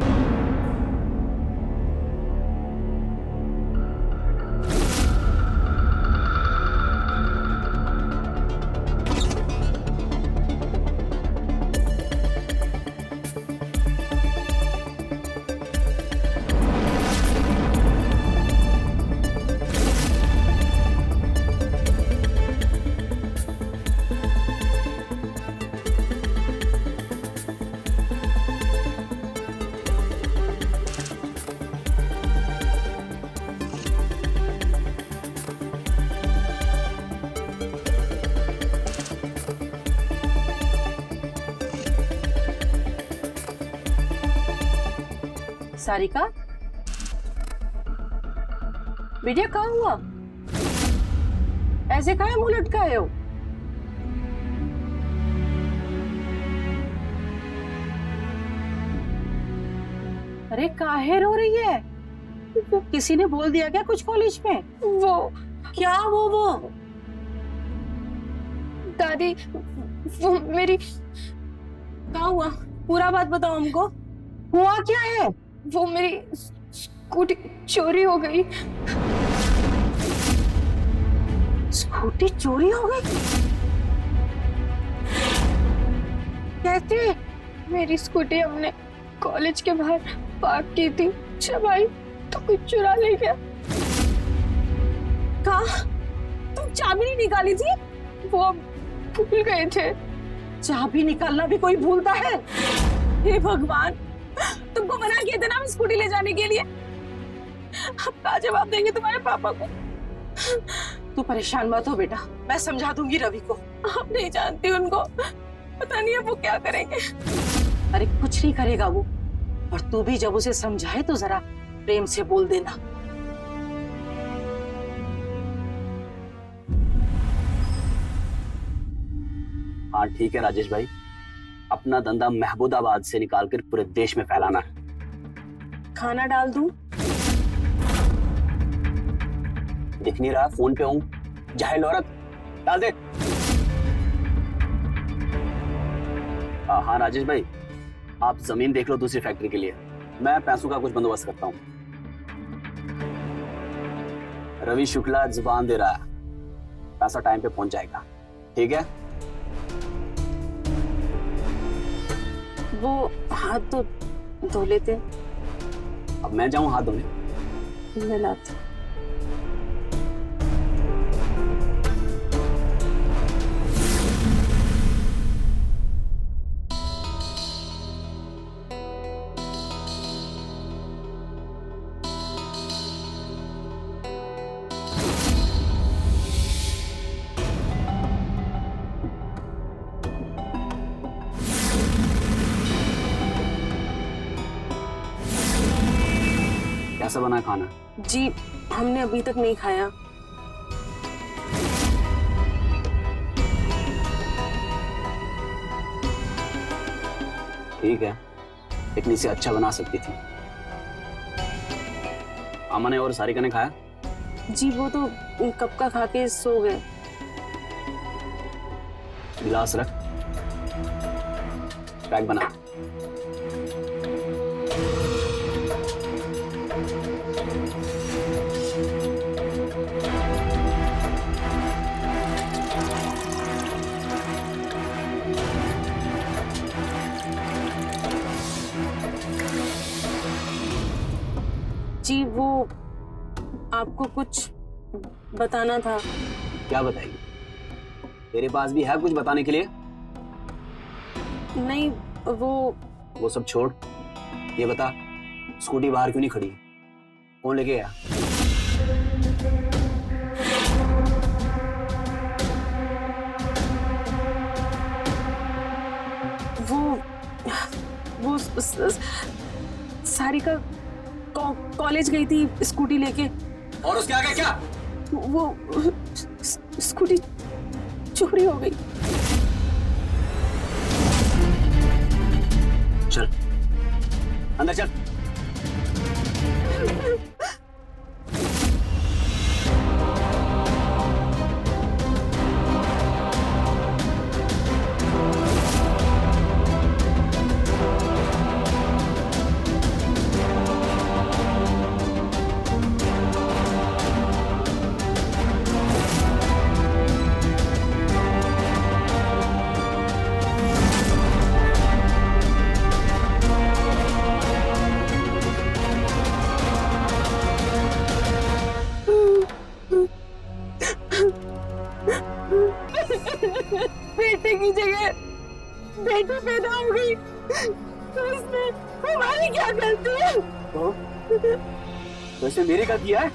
सारिका, बेटिया कहाँ हुआ? ऐसे काहे मुंह लटकाए हो? अरे काहे रो रही है? किसी ने बोल दिया क्या कुछ कॉलेज में? वो क्या वो? दादी, वो मेरी कहाँ हुआ? पूरा बात बताओ हमको। हुआ क्या है? वो मेरी स्कूटी चोरी हो गई। स्कूटी चोरी हो गई? कैसे? मेरी स्कूटी हमने कॉलेज के बाहर पार्क की थी, जब आई तो कुछ चुरा ले गया। कहाँ? तुम चाबी नहीं निकाली थी? वो हम भूल गए थे। चाबी निकालना भी कोई भूलता है? हे भगवान, तुमको मना किया था ना स्कूटी ले जाने के लिए। अब क्या जवाब देंगे तुम्हारे पापा को? तू परेशान मत हो बेटा, मैं समझा दूंगी रवि को। आप नहीं जानती उनको, पता नहीं है वो क्या करेंगे। अरे कुछ नहीं करेगा वो, और तू भी जब उसे समझाए तो जरा प्रेम से बोल देना। हाँ ठीक है राजेश भाई, अपना धंधा महबूदाबाद से निकालकर पूरे देश में फैलाना है। खाना डाल दूं? दिख नहीं रहा, फोन पे हूँ। जाहिल औरत, डाल दे। हाँ राजेश भाई, आप जमीन देख लो दूसरी फैक्ट्री के लिए, मैं पैसों का कुछ बंदोबस्त करता हूँ। रवि शुक्ला जुबान दे रहा है, पैसा टाइम पे पहुंच जाएगा, ठीक है? वो हाथ तो धो लेते। अब मैं जाऊं हाथ धोने? मैं लाती। कैसा बना खाना? जी हमने अभी तक नहीं खाया। ठीक है, इतनी से अच्छा बना सकती थी। अमन ने और सारिका ने खाया? जी वो तो कब का खा के सो गए। गिलास रख, पैक बना। आपको कुछ बताना था। क्या बताएगी? तेरे पास भी है कुछ बताने के लिए? नहीं, वो सब छोड़, ये बता स्कूटी बाहर क्यों नहीं खड़ी? कौन लेके गया? वो सारिका कॉलेज गई थी स्कूटी लेके। और उसके आगे क्या? वो स्कूटी चोरी हो गई। चल अंदर चल। बेटे की जगह बेटी पैदा हो गई तो इसमें हमारी क्या गलती है? तो इसने मेरे क्या किया है?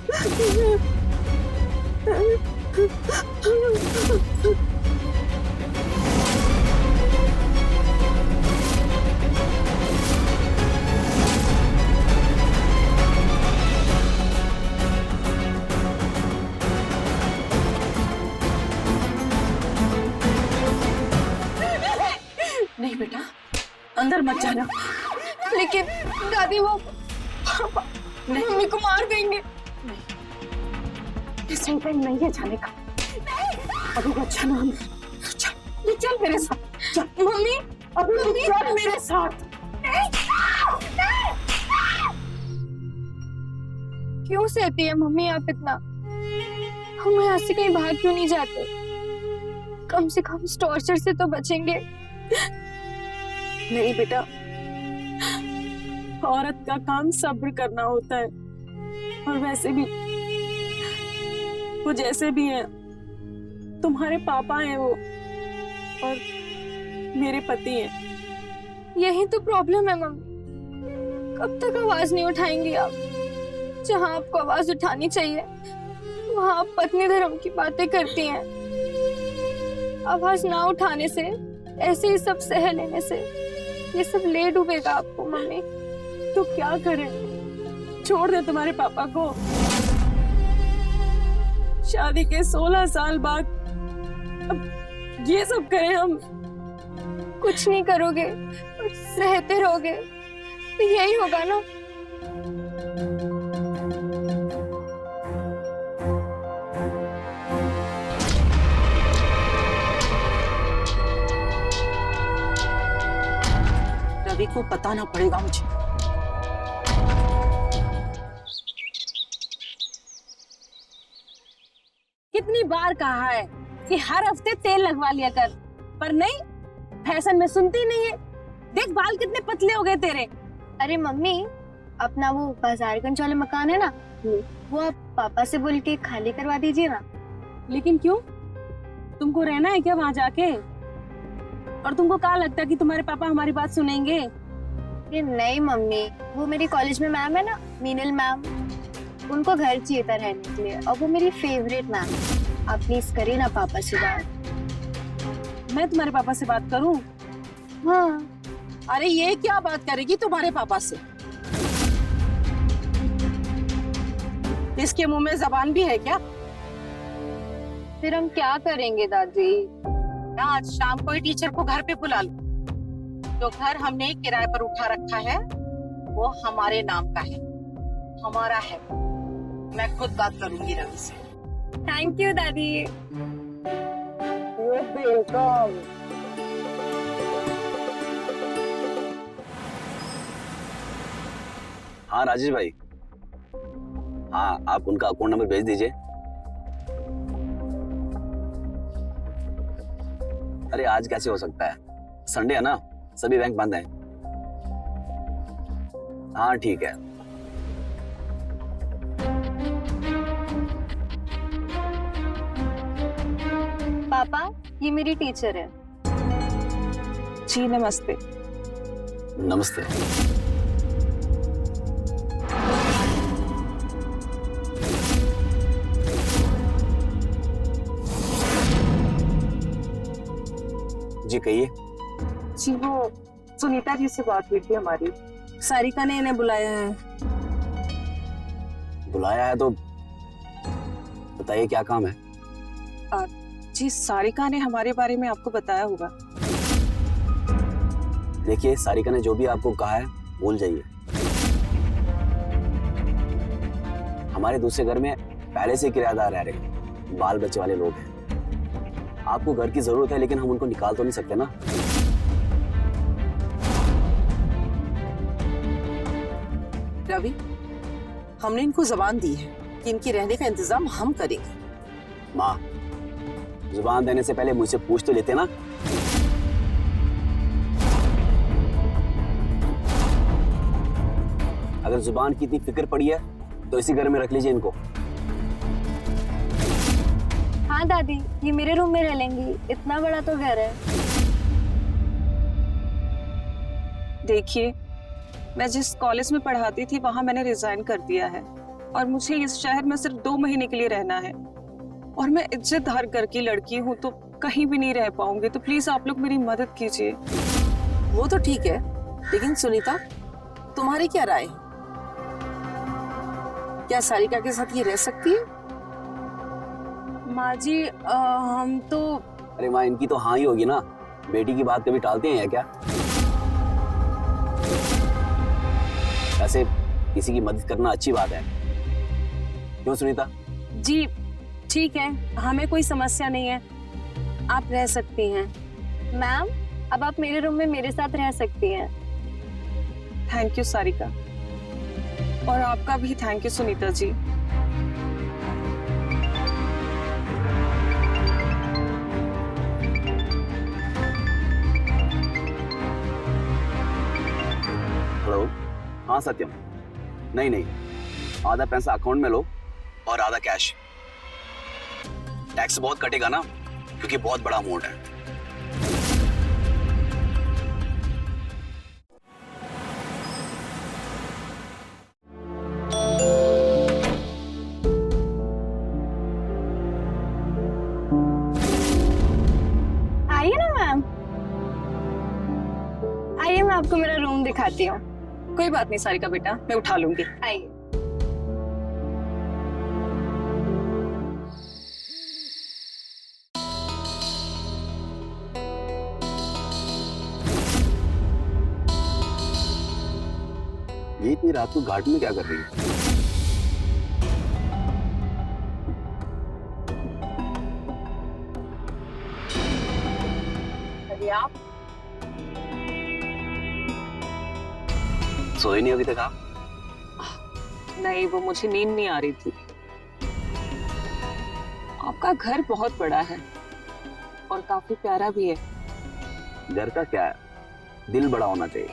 नहीं बेटा, अंदर मत जाना। लेकिन दादी वो मम्मी को मार देंगे। इसमें कहीं नहीं है जाने का। अभी अच्छा ना चल, चल मेरे साथ चल। मम्मी अभी चल मेरे साथ। क्यों सहती है मम्मी आप इतना? हम यहाँ से कहीं बाहर क्यों नहीं जाते? कम से कम इस टॉर्चर से तो बचेंगे। नहीं बेटा, औरत का काम सब्र करना होता है। और वैसे भी वो जैसे भी हैं, तुम्हारे पापा हैं वो, और मेरे पति हैं। यही तो प्रॉब्लम है मम्मी। कब तक आवाज नहीं उठाएंगी आप? जहाँ आपको आवाज उठानी चाहिए वहाँ आप पत्नी धर्म की बातें करती हैं। आवाज ना उठाने से, ऐसे ही सब सह लेने से ये सब ले डूबेगा आपको मम्मी। तो क्या करें? छोड़ दे तुम्हारे पापा को। शादी के 16 साल बाद अब ये सब करें हम? कुछ नहीं करोगे और सहते रहोगे तो यही होगा ना। रवि को बताना पड़ेगा मुझे। कितनी बार कहा है कि हर हफ्ते तेल लगवा लिया कर, पर नहीं, फैशन में सुनती नहीं है। देख बाल कितने पतले हो गए तेरे। अरे मम्मी, अपना वो बाजारगंज वाला मकान है ना, वो आप पापा से बोल के खाली करवा दीजिए ना। लेकिन क्यों? तुमको रहना है क्या वहाँ जाके? और तुमको क्या लगता है कि तुम्हारे पापा हमारी बात सुनेंगे? ये नहीं मम्मी, वो मेरी कॉलेज में मैम है ना, मीनल मैम, उनको घर चाहिए था रहने के लिए और वो मेरी फेवरेट मैम। आप प्लीज करिए ना पापा से बात। मैं तुम्हारे पापा से बात करूं? हाँ। अरे ये क्या बात करेगी तुम्हारे पापा से? इसके मुंह में जबान भी है क्या? फिर हम क्या करेंगे दादी? आज शाम को ही टीचर को घर पे बुला लो। जो घर हमने किराए पर उठा रखा है वो हमारे नाम का है, हमारा है। मैं खुद बात करूंगी रवि से। थैंक यू दादी। वेलकम। हाँ राजेश भाई, हाँ आप उनका अकाउंट नंबर भेज दीजिए। अरे आज कैसे हो सकता है, संडे है ना, सभी बैंक बंद हैं। हाँ ठीक है। पापा, ये मेरी टीचर है। जी नमस्ते। नमस्ते। जी कहिए। जी वो सुनीता जी से बात हुई थी हमारी, सारिका ने इन्हें बुलाया है। बुलाया है तो बताइए क्या काम है। जी सारिका ने हमारे बारे में आपको बताया होगा। देखिए सारिका ने जो भी आपको कहा है भूल जाइए। हमारे दूसरे घर में पहले से किराएदार रह रहे हैं, बाल बच्चे वाले लोग हैं। आपको घर की जरूरत है लेकिन हम उनको निकाल तो नहीं सकते ना। रवि, हमने इनको जबान दी है कि इनके रहने का इंतजाम हम करेंगे। माँ, जुबान देने से पहले मुझसे पूछ तो लेते ना। अगर जुबान की इतनी फिक्र पड़ी है तो इसी घर में रख लीजिए इनको। हाँ दादी, ये मेरे रूम में रह लेंगी, इतना बड़ा तो घर है। देखिए, मैं जिस कॉलेज में पढ़ाती थी वहां मैंने रिजाइन कर दिया है और मुझे इस शहर में सिर्फ 2 महीने के लिए रहना है और मैं इज्जतदार घर की लड़की हूँ तो कहीं भी नहीं रह पाऊंगी। तो प्लीज आप लोग मेरी मदद कीजिए। वो तो ठीक है, लेकिन सुनीता, तुम्हारी क्या राय है? क्या सारिका के साथ ये रह सकती है? माँ जी, हम तो अरे माँ, इनकी तो हाँ ही होगी ना। बेटी की बात कभी टालते हैं या क्या? वैसे किसी की मदद करना अच्छी बात है, क्यों सुनीता? जी ठीक है, हमें कोई समस्या नहीं है, आप रह सकती हैं। मैम, अब आप मेरे रूम में मेरे साथ रह सकती हैं। थैंक यू सारिका, और आपका भी thank you Sunita ji. Hello. हाँ सत्यम, नहीं नहीं, आधा पैसा अकाउंट में लो और आधा कैश। टैक्स बहुत कटेगा ना, क्योंकि बहुत बड़ा अमाउंट है। आइए ना मैम, आइए, मैं आपको मेरा रूम दिखाती हूँ। कोई बात नहीं सारिका बेटा, मैं उठा लूंगी। आइए। ये इतनी रात को घाट में क्या कर रही है? अरे आप सोए नहीं अभी तक आप? नहीं, वो मुझे नींद नहीं आ रही थी। आपका घर बहुत बड़ा है और काफी प्यारा भी है। घर का क्या है, दिल बड़ा होना चाहिए।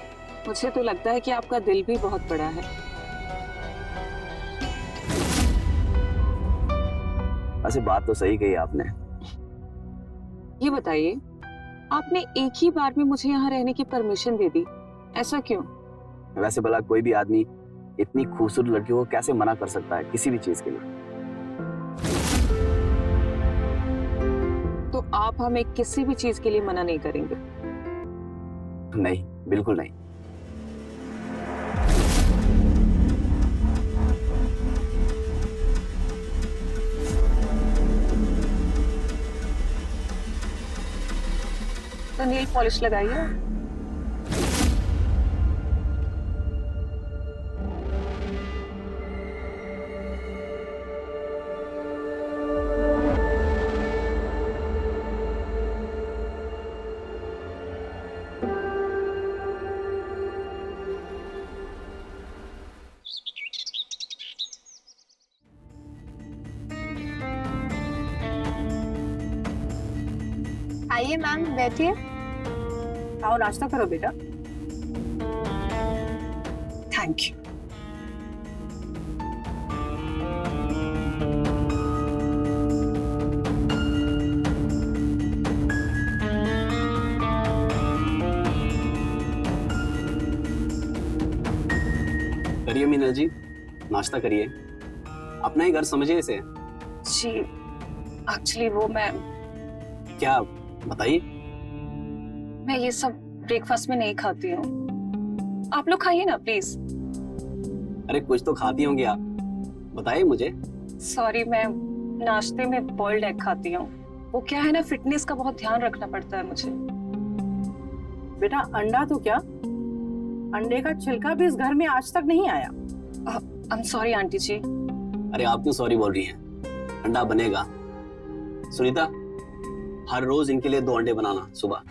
मुझे तो लगता है कि आपका दिल भी बहुत बड़ा है। वैसे बात तो सही कही आपने। ये बताइए, आपने एक ही बार में मुझे यहाँ रहने की परमिशन दे दी, ऐसा क्यों? वैसे भला कोई भी आदमी इतनी खूबसूरत लड़की को कैसे मना कर सकता है किसी भी चीज के लिए? तो आप हमें किसी भी चीज के लिए मना नहीं करेंगे? नहीं, बिल्कुल नहीं। तो नील पॉलिश लगाइए। आइए मैम, बैठिए। आओ नाश्ता करो बेटा। Thank you. नीरज जी, नाश्ता करिए, अपना ही घर समझिए इसे। जी एक्चुअली वो मैं क्या, बताइए। मैं ये सब ब्रेकफास्ट में नहीं खाती हूँ। आप लोग खाइए ना प्लीज। अरे कुछ तो खाती होंगी आप, बताइए मुझे। सॉरी, मैं नाश्ते में बॉइल्ड एग खाती हूँ। वो क्या है ना, फिटनेस का बहुत ध्यान रखना पड़ता है मुझे। बेटा अंडा तो क्या, अंडे का छिलका भी इस घर में आज तक नहीं आया। आई एम सॉरी आंटी जी। अरे आप क्यों सॉरी बोल रही हैं? अंडा बनेगा। सुनीता, हर रोज इनके लिए 2 अंडे बनाना सुबह।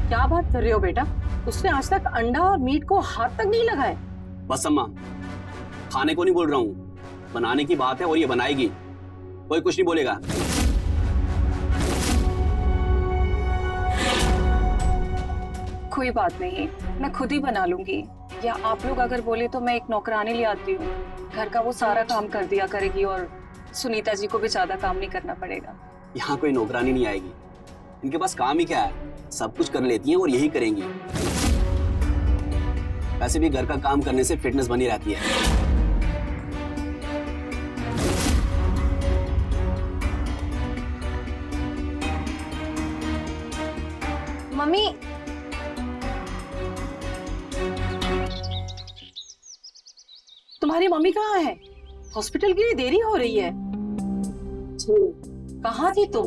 क्या बात कर रहे हो बेटा, उसने आज तक अंडा और मीट को हाथ तक नहीं लगाए। बस अम्मा, खाने को नहीं बोल रहा हूँ, बनाने की बात है और ये बनाएगी, कोई कुछ नहीं बोलेगा। कोई बात नहीं, मैं खुद ही बना लूंगी, या आप लोग अगर बोले तो मैं एक नौकरानी ले आती हूँ, घर का वो सारा काम कर दिया करेगी और सुनीता जी को भी ज्यादा काम नहीं करना पड़ेगा। यहाँ कोई नौकरानी नहीं आएगी, इनके पास काम ही क्या है, सब कुछ कर लेती हैं और यही करेंगी। वैसे भी घर का काम करने से फिटनेस बनी रहती है। मम्मी तुम्हारी मम्मी कहाँ है? हॉस्पिटल के लिए देरी हो रही है। कहाँ थी तुम?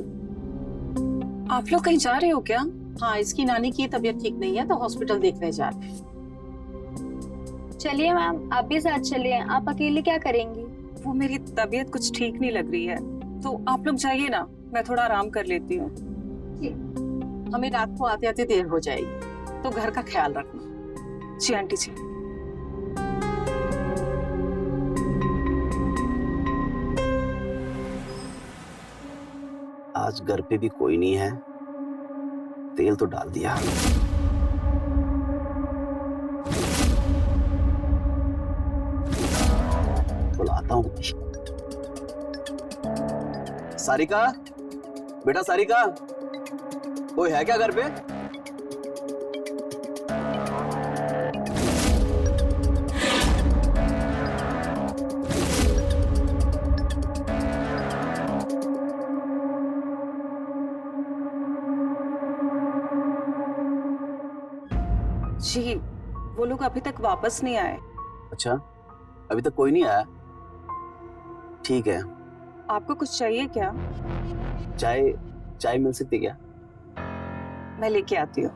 आप लोग कहीं जा रहे हो क्या? हाँ, इसकी नानी की तबीयत ठीक नहीं है तो हॉस्पिटल देखने जा रहे हैं। चलिए मैम, आप भी साथ चलिए, आप अकेले क्या करेंगी? वो मेरी तबीयत कुछ ठीक नहीं लग रही है, तो आप लोग जाइए ना, मैं थोड़ा आराम कर लेती हूँ। हमें रात को आते आते देर हो जाएगी, तो घर का ख्याल रखना। जी आंटी जी। आज घर पे भी कोई नहीं है, तेल तो डाल दिया। बुलाता हूँ। सारिका, बेटा सारिका, कोई है क्या घर पे? जी वो लोग अभी तक वापस नहीं आए। अच्छा, अभी तक कोई नहीं आया? ठीक है। आपको कुछ चाहिए क्या? चाय मिल सकती क्या? मैं लेके आती हूँ।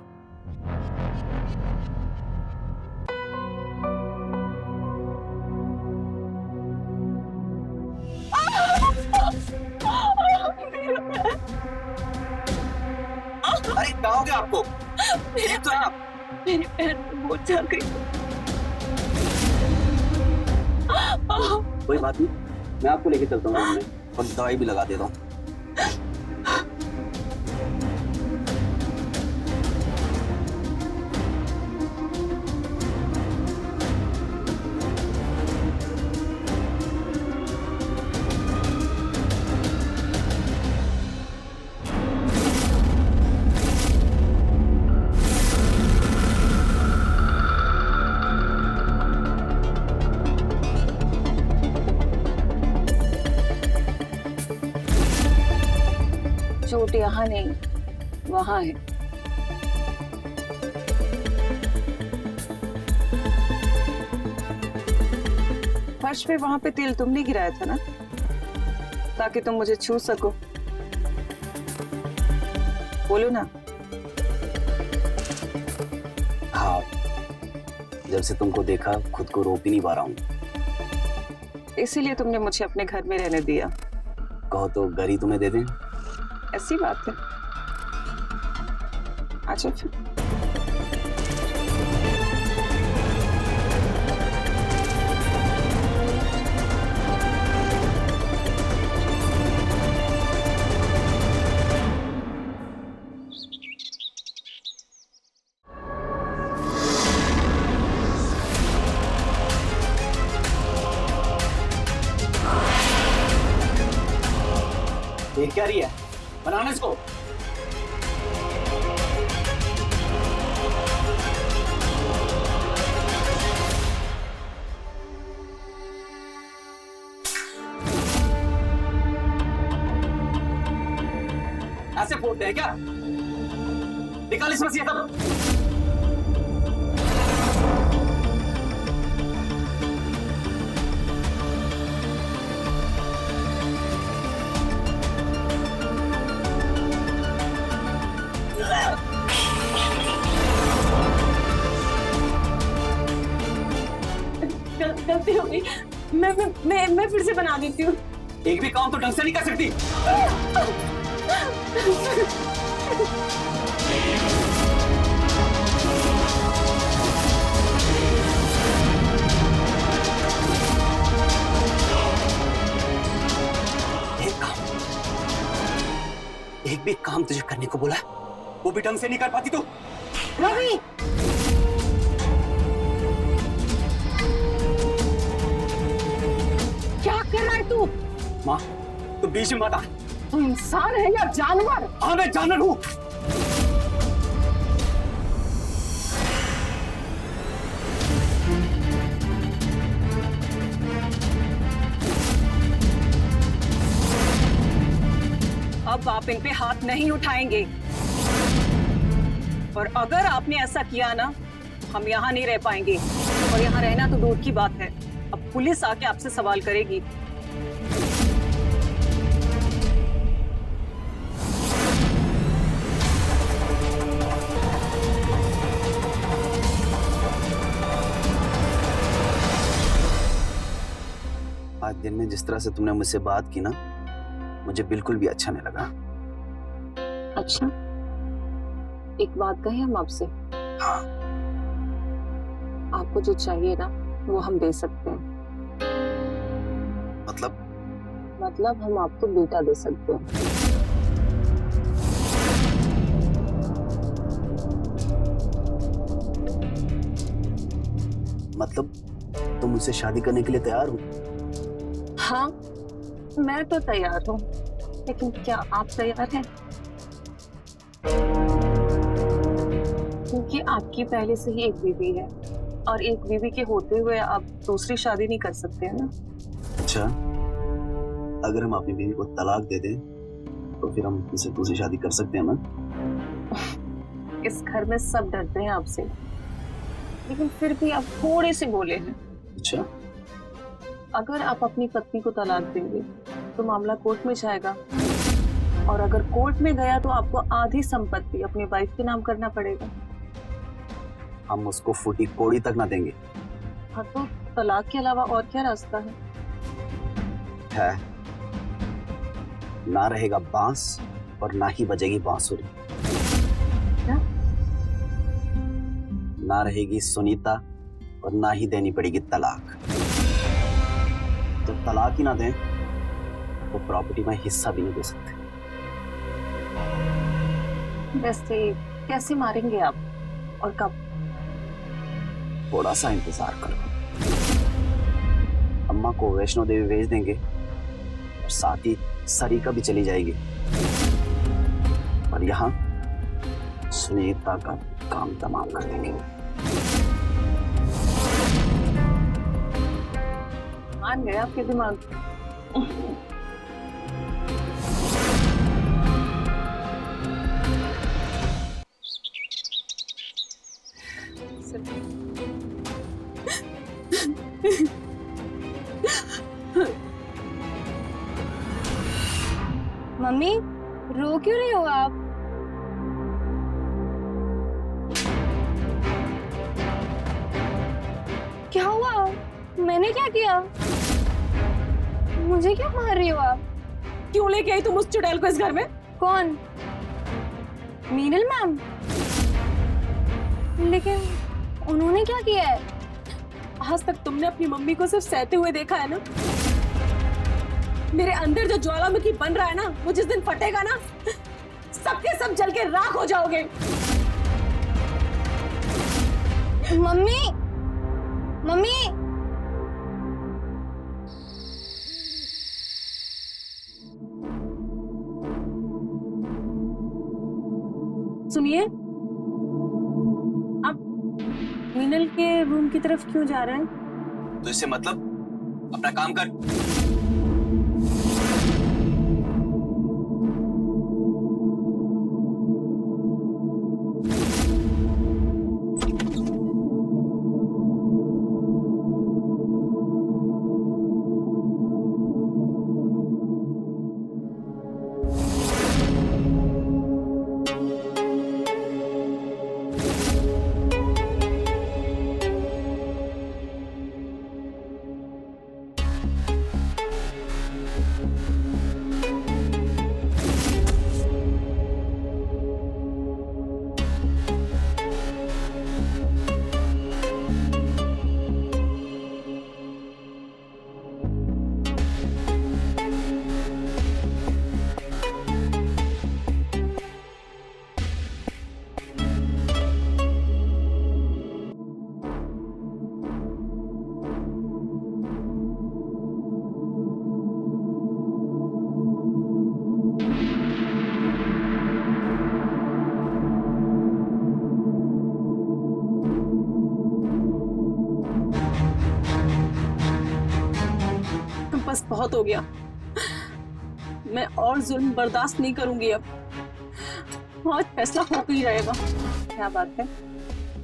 अरे क्या हो गया आपको? ठीक तो है आप? मेरे पैर में मोच आ गई। कोई बात नहीं, मैं आपको लेके चलता हूँ रूम में और दवाई भी लगा देता हूँ। चोट यहाँ नहीं, वहां है। फर्श पे वहां पे तेल तुमने गिराया था ना, ताकि तुम मुझे छू सको। बोलो ना। हाँ, जब से तुमको देखा खुद को रोक ही नहीं पा रहा हूँ। इसीलिए तुमने मुझे अपने घर में रहने दिया। कहो तो घर ही तुम्हें दे दें। ऐसी बात है, अच्छा फिर। देख क्या रही है? बनाना इसको। ऐसे फोड़ते हैं क्या? निकाल इसमें से ये सब। गलती हो गई। मैं फिर से बना देती हूँ। एक भी काम तो ढंग से नहीं कर सकती। एक भी काम तुझे करने को बोला, वो भी ढंग से नहीं कर पाती तू। रवि, क्या कर रहा है तू? माँ, तू बीच में मत आ। तू इंसान है या जानवर? हाँ, मैं जानवर हूँ। अब आप इन पे हाथ नहीं उठाएंगे, और अगर आपने ऐसा किया ना, हम यहाँ नहीं रह पाएंगे। और यहाँ रहना तो दूर की बात है, अब पुलिस आके आपसे सवाल करेगी। आज दिन में जिस तरह से तुमने मुझसे बात की ना, मुझे बिल्कुल भी अच्छा नहीं लगा। अच्छा, एक बात कहें हम आपसे? हाँ। आपको जो चाहिए ना, वो हम दे सकते हैं। मतलब हम आपको बेटा दे सकते हैं। मतलब तुम मुझसे शादी करने के लिए तैयार हो? हाँ, मैं तो तैयार हूँ, लेकिन क्या आप तैयार हैं? क्योंकि आपकी पहले से ही एक बीवी है, और एक बीवी के होते हुए आप दूसरी शादी नहीं कर सकते हैं ना। अच्छा, अगर हम अपनी बीवी को तलाक दे दें तो फिर हम उनसे दूसरी शादी कर सकते हैं ना? इस घर में सब डरते हैं आपसे, लेकिन फिर भी आप थोड़े से बोले हैं। अच्छा, अगर आप अपनी पत्नी को तलाक देंगे तो मामला कोर्ट में जाएगा, और अगर कोर्ट में गया तो आपको आधी संपत्ति अपनी वाइफ के नाम करना पड़ेगा। हम उसको फूटी कोड़ी तक ना देंगे। हाँ, तो तलाक के अलावा और क्या रास्ता है? ना रहेगा बांस और ना ही बजेगी बांसुरी। क्या? ना रहेगी सुनीता और ना ही देनी पड़ेगी तलाक। जब तलाक ही ना दें तो प्रॉपर्टी में हिस्सा भी नहीं दे सकते। वैसे कैसे मारेंगे आप, और कब? थोड़ा सा इंतजार करो। अम्मा को वैष्णो देवी भेज देंगे, और साथ ही सरिका भी चली जाएगी, और यहाँ सुनीता का काम तमाम कर देंगे। मान गए आपके दिमाग। मम्मी, रो क्यों रही हो आप? क्या हुआ? मैंने क्या किया? मुझे क्यों मार रही हो आप? क्यों लेके आई तुम उस चुड़ैल को इस घर में? कौन? मीनल मैम? लेकिन उन्होंने क्या किया है? आज तक तुमने अपनी मम्मी को सिर्फ सहते हुए देखा है ना। मेरे अंदर जो ज्वालामुखी बन रहा है ना, वो जिस दिन फटेगा ना, सबके सब जल के राख हो जाओगे। मम्मी, मम्मी, सुनिए, आप मीनल के रूम की तरफ क्यों जा रहे हैं? तो इससे मतलब अपना काम कर। बहुत हो गया। मैं और जुल्म बर्दाश्त नहीं करूंगी अब। आज फैसला हो ही रहेगा। क्या बात है,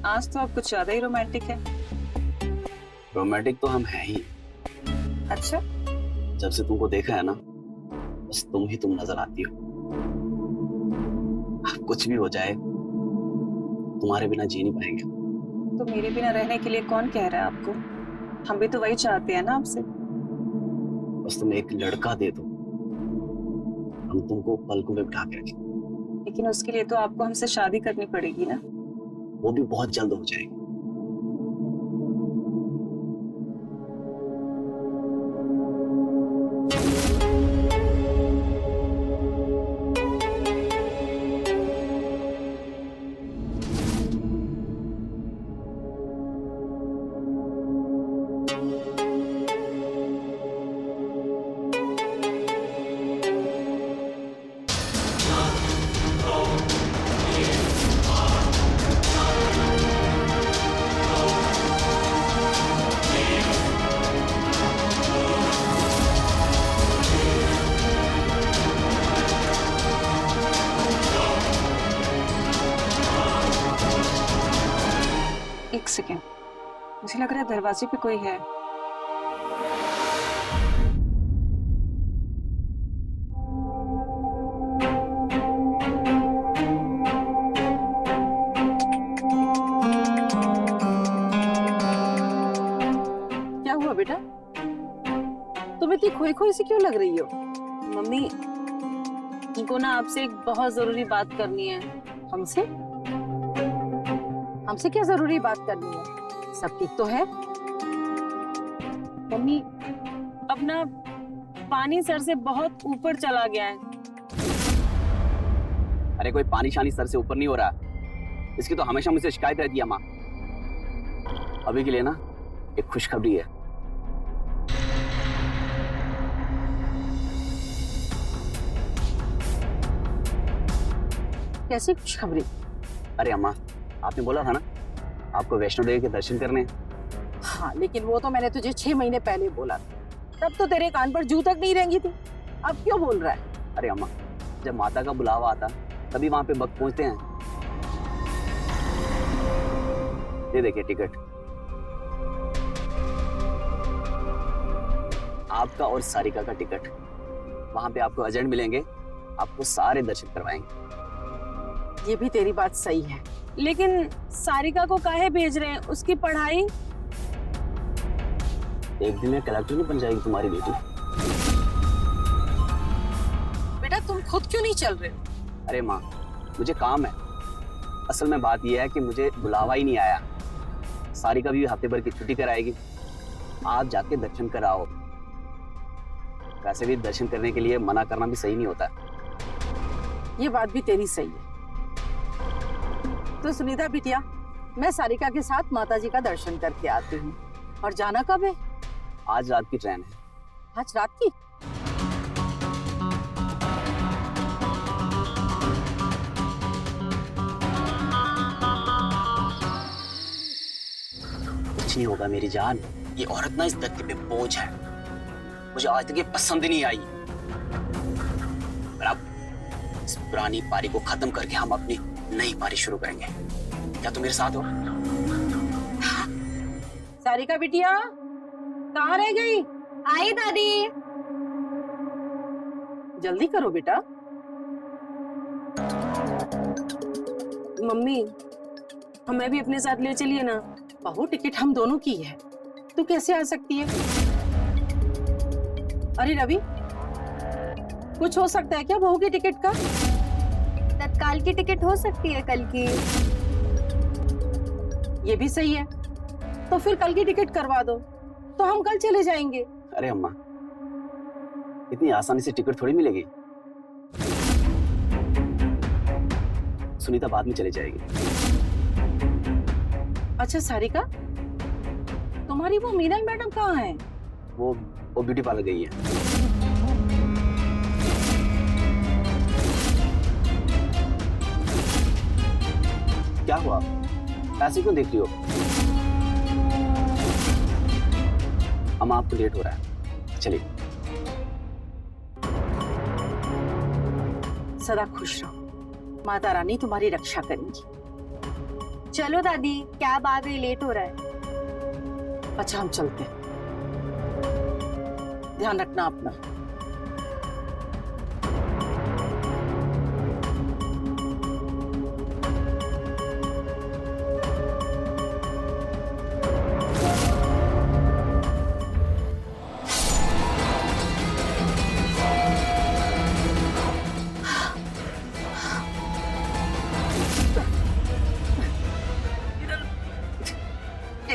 आज तो आप कुछ ज्यादा ही रोमांटिक है। रोमांटिक तो हम हैं ही। अच्छा, जब से तुमको देखा है ना, बस तुम नजर आती हो। कुछ भी हो जाए, तुम्हारे बिना जी नहीं पाएंगे। तो मेरे बिना रहने के लिए कौन कह रहा है आपको? हम भी तो वही चाहते हैं ना आपसे। बस तुम एक लड़का दे दो, हम तुमको पलकों में बिठा के रखें। लेकिन उसके लिए तो आपको हमसे शादी करनी पड़ेगी ना। वो भी बहुत जल्द हो जाएगी। एक सेकेंड, मुझे लग रहा है दरवाजे पे कोई है। क्या हुआ बेटा, तुम इतनी खोई खोई सी क्यों लग रही हो? मम्मी, तुमको ना आपसे एक बहुत जरूरी बात करनी है। हमसे? हमसे क्या जरूरी बात करनी है? सब ठीक तो है? मम्मी, अब ना पानी सर से बहुत ऊपर चला गया है। अरे कोई पानी शानी सर से ऊपर नहीं हो रहा, इसकी तो हमेशा मुझसे शिकायत रहती है माँ। अभी के लिए ना एक खुशखबरी है। कैसी खुशखबरी? अरे अम्मा, आपने बोला था ना आपको वैष्णो देवी के दर्शन करने। हाँ, लेकिन वो तो मैंने तुझे 6 महीने पहले बोला था। तब तो तेरे कान पर जू तक नहीं रेंगी थी। अब क्यों बोल रहा है? अरे अम्मा, जब माता का बुलावा आता तभी वहां पे वक्त पहुंचते हैं। ये देखिए टिकट, आपका और सारिका का टिकट। वहां पे आपको एजेंट मिलेंगे, आपको सारे दर्शन करवाएंगे। ये भी तेरी बात सही है। लेकिन सारिका को काहे भेज रहे हैं? उसकी पढ़ाई? एक दिन में कलेक्टर नहीं बन जाएगी तुम्हारी बेटी। बेटा तुम खुद क्यों नहीं चल रहे हो? अरे माँ, मुझे काम है। असल में बात यह है कि मुझे बुलावा ही नहीं आया। सारिका भी हफ्ते भर की छुट्टी कराएगी, आप जाके दर्शन कराओ। वैसे भी दर्शन करने के लिए मना करना भी सही नहीं होता। ये बात भी तेरी सही है। तो सुनीता बिटिया, मैं सारिका के साथ माताजी का दर्शन करके आती हूँ। और जाना कब है? आज रात की ट्रेन है। आज रात की? कुछ नहीं होगा मेरी जान। ये औरत ना इस धरती पे बोझ है, मुझे आज तक ये पसंद नहीं आई। पर अब इस पुरानी पारी को खत्म करके हम अपनी नई पारी शुरू करेंगे। क्या तुम मेरे साथ हो? सारिका बिटिया कहाँ रह गई? आई दादी। जल्दी करो बेटा। मम्मी, हमें भी अपने साथ ले चलिए ना। बहू, टिकट हम दोनों की है, तू कैसे आ सकती है? अरे रवि, कुछ हो सकता है क्या बहू की टिकट का? तत्काल की टिकट हो सकती है कल की। ये भी सही है, तो फिर कल की टिकट करवा दो, तो हम कल चले जाएंगे। अरे अम्मा, इतनी आसानी से टिकट थोड़ी मिलेगी। सुनीता बाद में चली जाएगी। अच्छा सारिका, तुम्हारी वो मीनल मैडम कहाँ है? वो ब्यूटी पार्लर गई है। क्या हुआ, ऐसे क्यों देख रही हो? अम्मा, आपको लेट हो रहा है, चलिए। सदा खुश रहो। माता रानी तुम्हारी रक्षा करेंगी। चलो दादी, कैब आ गई, लेट हो रहा है। अच्छा हम चलते हैं, ध्यान रखना अपना।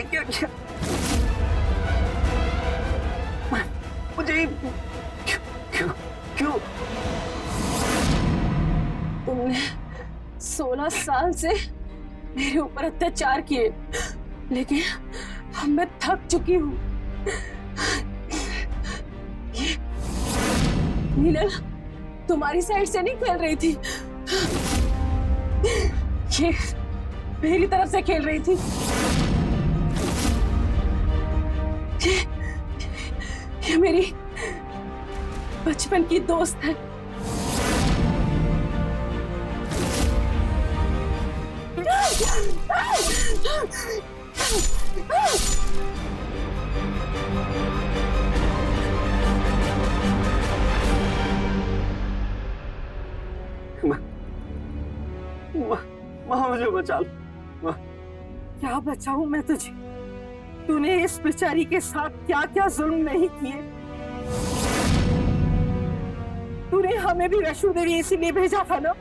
क्या मुझे क्यों क्यों तुमने 16 साल से मेरे ऊपर अत्याचार किए, लेकिन अब मैं थक चुकी हूँ। ये मीनल तुम्हारी साइड से नहीं खेल रही थी, ये मेरी तरफ से खेल रही थी। ये मेरी बचपन की दोस्त है। माँ मुझे बचा लो। क्या बचाऊं मैं तुझे? तूने इस बेचारी के साथ क्या क्या जुल्म नहीं किए। तूने हमें भी वैष्णो देवी इसीलिए भेजा था ना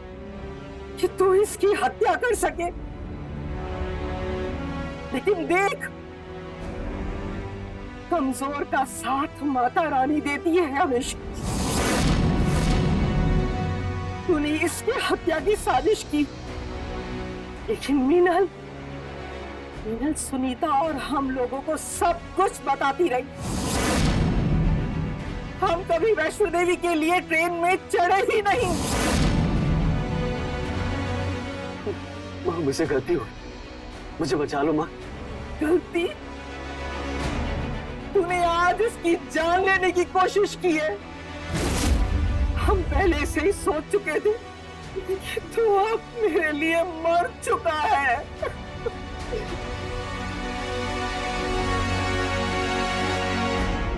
कि तू इसकी हत्या कर सके, लेकिन देख, कमजोर का साथ माता रानी देती है हमेशा। तूने इसकी हत्या की साजिश की, लेकिन मीनल सुनीता और हम लोगों को सब कुछ बताती रही। हम कभी वैष्णो देवी के लिए ट्रेन में चढ़े ही नहीं। माँ मुझसे गलती हुई, मुझे बचा लो माँ। गलती? तूने आज इसकी जान लेने की कोशिश की है। हम पहले से ही सोच चुके थे कि तू अब मेरे लिए मर चुका है।